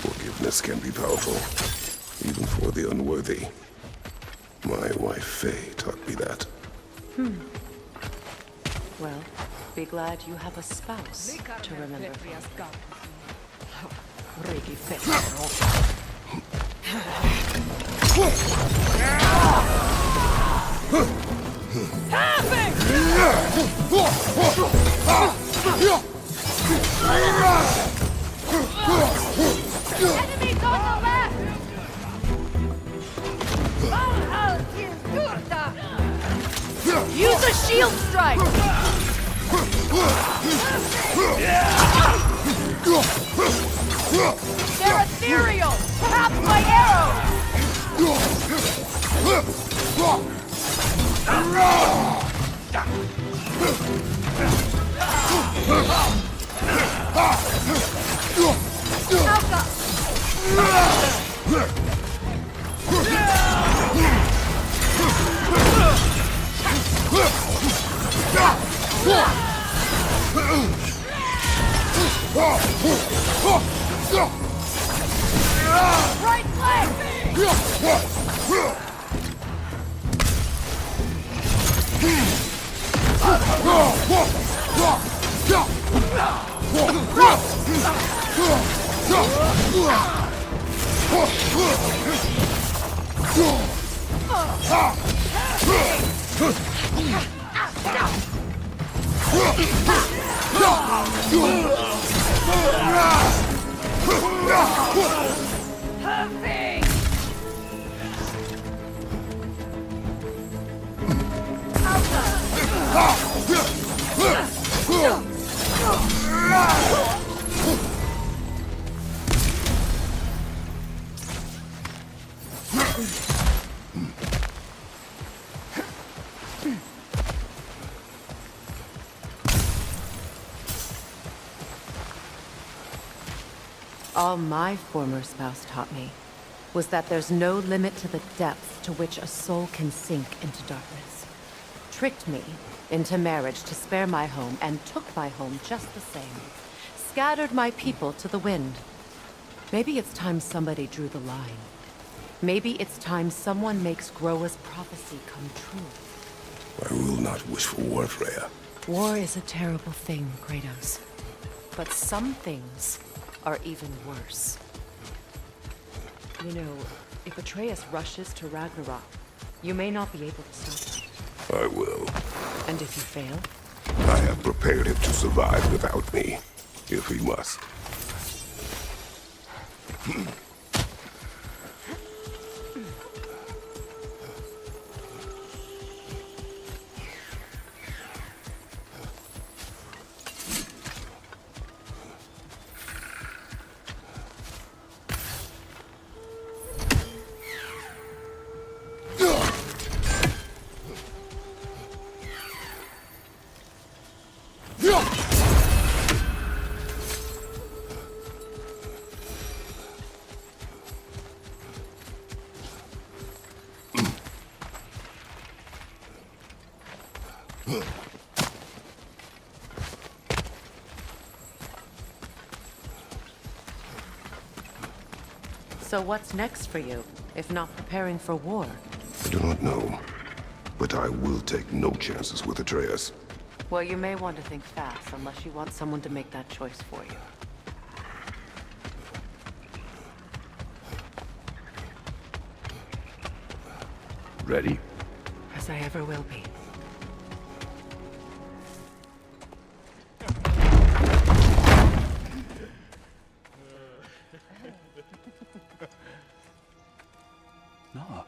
Forgiveness can be powerful, even for the unworthy. My wife Faye taught me that. Well, be glad you have a spouse to remember. Reiki Enemies on the left! Use a shield strike! They're ethereal! Perhaps my right leg! All my former spouse taught me was that there's no limit to the depth to which a soul can sink into darkness. Tricked me into marriage to spare my home and took my home just the same. Scattered my people to the wind. Maybe it's time somebody drew the line. Maybe it's time someone makes Groa's prophecy come true. I will not wish for war, Freya. War is a terrible thing, Kratos. But some things are even worse. You know, if Atreus rushes to Ragnarok, you may not be able to stop him. I will. And if you fail? I have prepared him to survive without me, if he must. So what's next for you, if not preparing for war? I do not know, but I will take no chances with Atreus. Well, you may want to think fast, unless you want someone to make that choice for you. Ready? As I ever will be. No.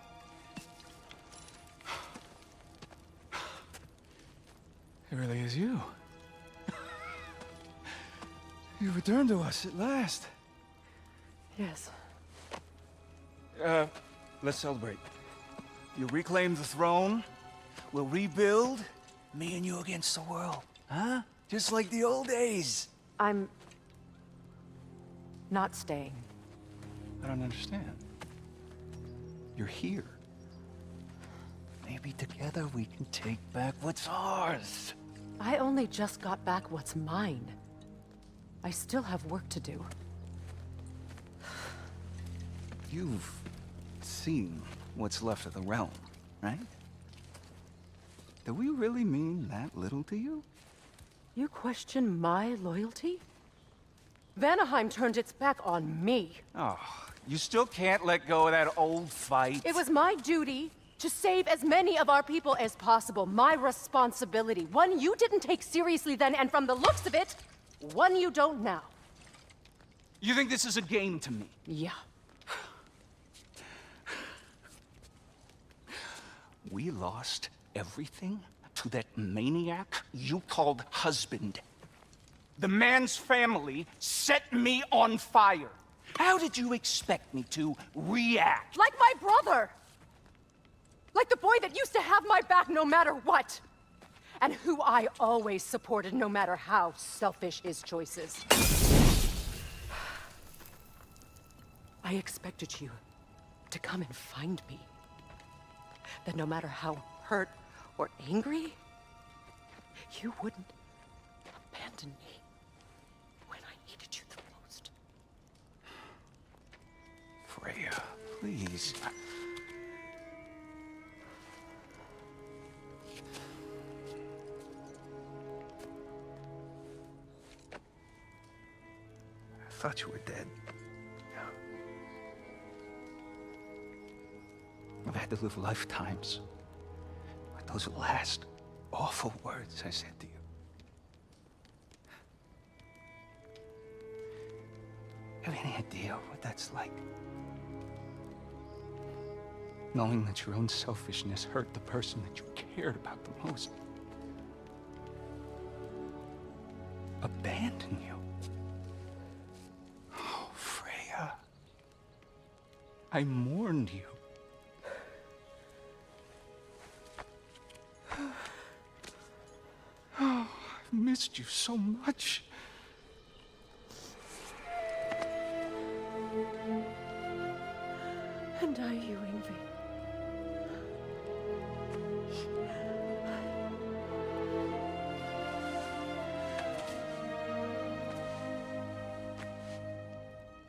It really is you. You returned to us at last. Yes. Let's celebrate. You reclaim the throne. We'll rebuild. Me and you against the world. Huh? Just like the old days. I'm not staying. I don't understand. You're here. Maybe together we can take back what's ours. I only just got back what's mine. I still have work to do. You've seen what's left of the realm, right? Do we really mean that little to you? You question my loyalty? Vanaheim turned its back on me. Oh, you still can't let go of that old fight? It was my duty to save as many of our people as possible. My responsibility. One you didn't take seriously then, and from the looks of it, one you don't now. You think this is a game to me? Yeah. We lost everything to that maniac you called husband. The man's family set me on fire. How did you expect me to react? Like my brother! Like the boy that used to have my back no matter what! And who I always supported no matter how selfish his choices. I expected you to come and find me. That no matter how hurt or angry, you wouldn't abandon me when I needed you the most. Freya, please. I thought you were dead. I've had to live lifetimes with those last awful words I said to you. Have any idea what that's like? Knowing that your own selfishness hurt the person that you cared about the most. Abandon you. Oh, Freya. I mourned you. Oh, I've missed you so much. And I you, Ingvi.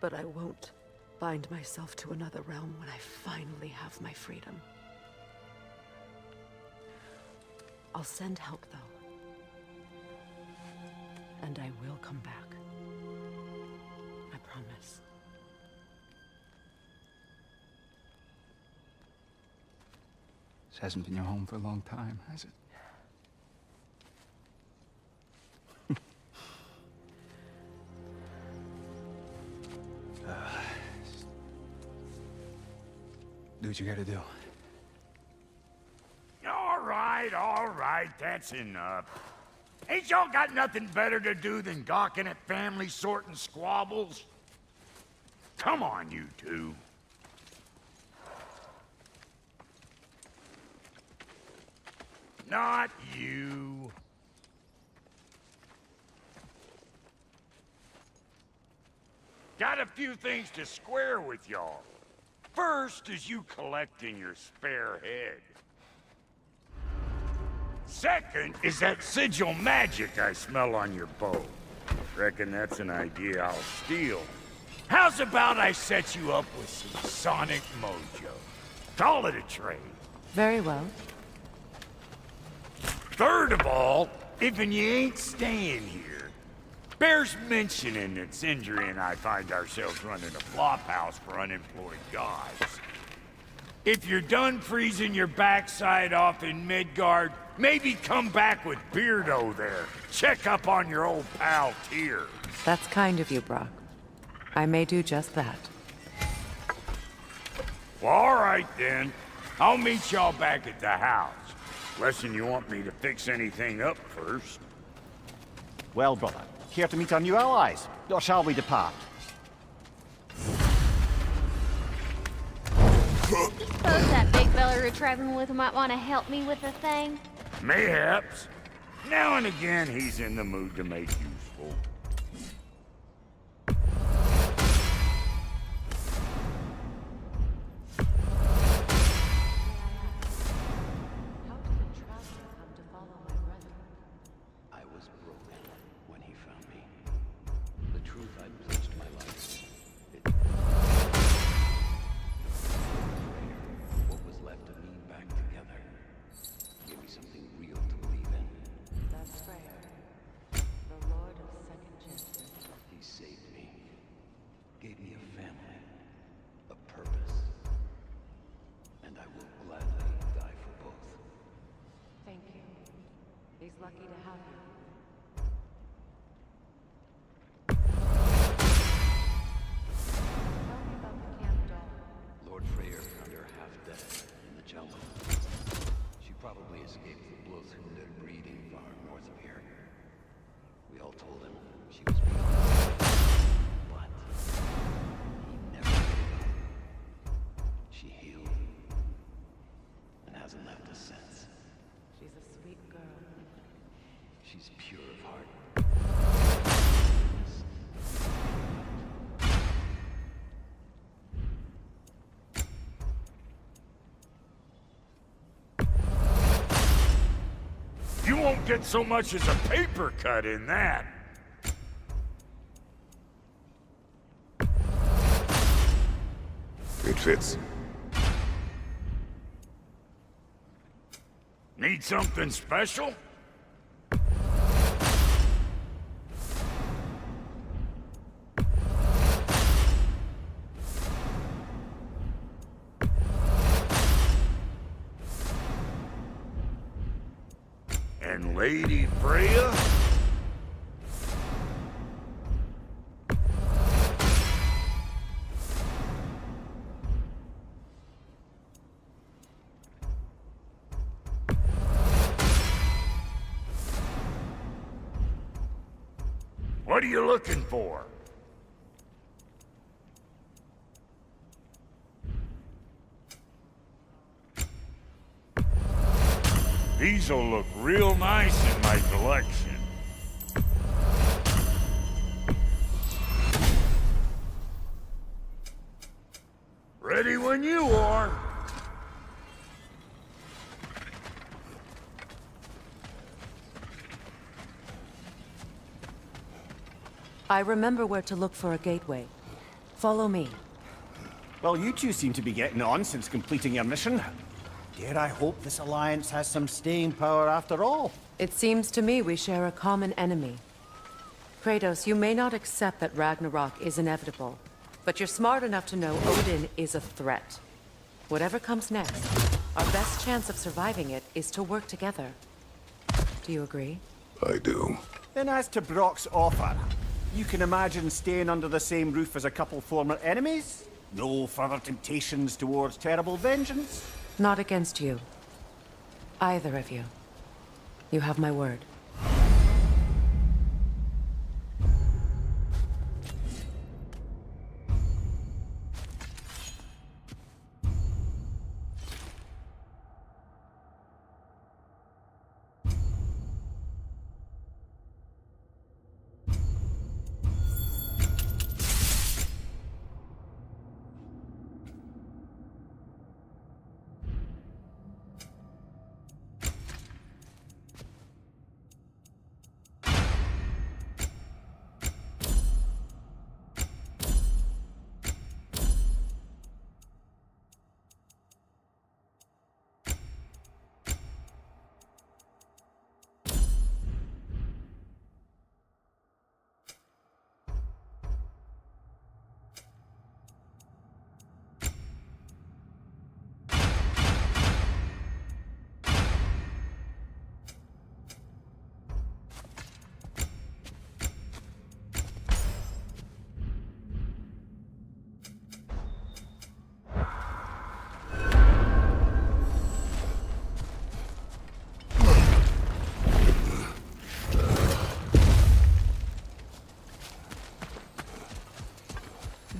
But I won't bind myself to another realm when I finally have my freedom. I'll send help, though. And I will come back. I promise. This hasn't been your home for a long time, has it? Do what you gotta do. All right, that's enough. Ain't y'all got nothing better to do than gawking at family sorting squabbles? Come on, you two. Not you. Got a few things to square with y'all. First is you collecting your spare head. Second is that sigil magic I smell on your bow. Reckon that's an idea I'll steal. How's about I set you up with some sonic mojo? Call it a trade. Very well. Third of all, if you ain't staying here, bears mentioning that Sindri and I find ourselves running a flop house for unemployed gods. If you're done freezing your backside off in Midgard, maybe come back with Beardo there. Check up on your old pal Tyr. That's kind of you, Brock. I may do just that. Well, all right then. I'll meet y'all back at the house. Unless you want me to fix anything up first. Well, brother, care to meet our new allies? Or shall we depart? Suppose that big fella you're traveling with might want to help me with a thing. Mayhaps. Now and again, he's in the mood to make useful. How did a traveler come to follow my brother? I was broken when he found me. The truth I'd pledged my life. What was left of me back together. Give me something real to believe in. That's Freya, the Lord of Second Chances. He saved me. Gave me a family. A purpose. And I will gladly die for both. Thank you. He's lucky to have you. Tell me about the camp doll. Lord Freyr found her half dead in the jungle. She probably escaped the blood-wounded breeding farm north of here. We all told him she was beyond us. But he never gave up. She healed and hasn't left a since. She's a sweet girl. She's pure of heart. You won't get so much as a paper cut in that. It fits. Need something special? And Lady Freya? What are you looking for? These'll look real nice in my collection. Ready when you are. I remember where to look for a gateway. Follow me. Well, you two seem to be getting on since completing your mission. Dare I hope this alliance has some staying power after all? It seems to me we share a common enemy. Kratos, you may not accept that Ragnarok is inevitable, but you're smart enough to know Odin is a threat. Whatever comes next, our best chance of surviving it is to work together. Do you agree? I do. Then as to Brock's offer, you can imagine staying under the same roof as a couple former enemies? No further temptations towards terrible vengeance? Not against you. Either of you. You have my word.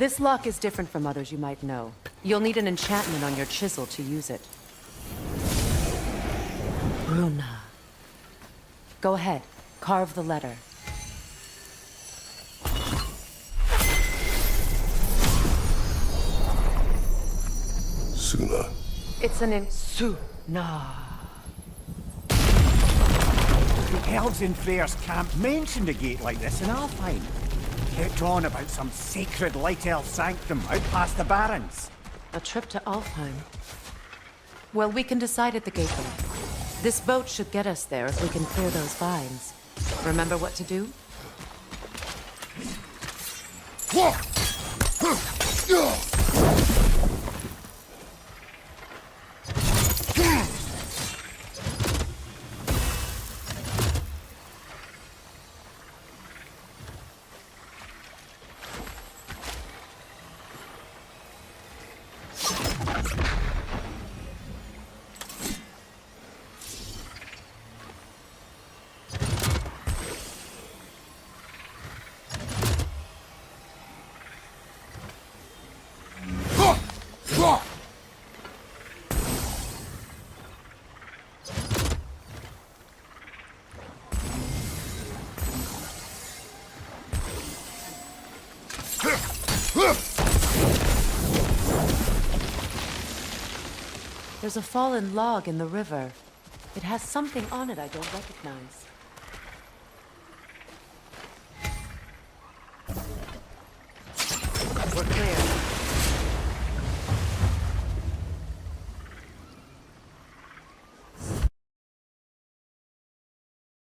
This lock is different from others you might know. You'll need an enchantment on your chisel to use it. Runa. Go ahead. Carve the letter. Suna. It's an Suna. The elves in Freyr's camp mentioned a gate like this in Alfheim. Kept on about some sacred light elf sanctum out past the Barrens. A trip to Alfheim. Well, we can decide at the gateway. This boat should get us there if we can clear those vines. Remember what to do? There's a fallen log in the river. It has something on it I don't recognize.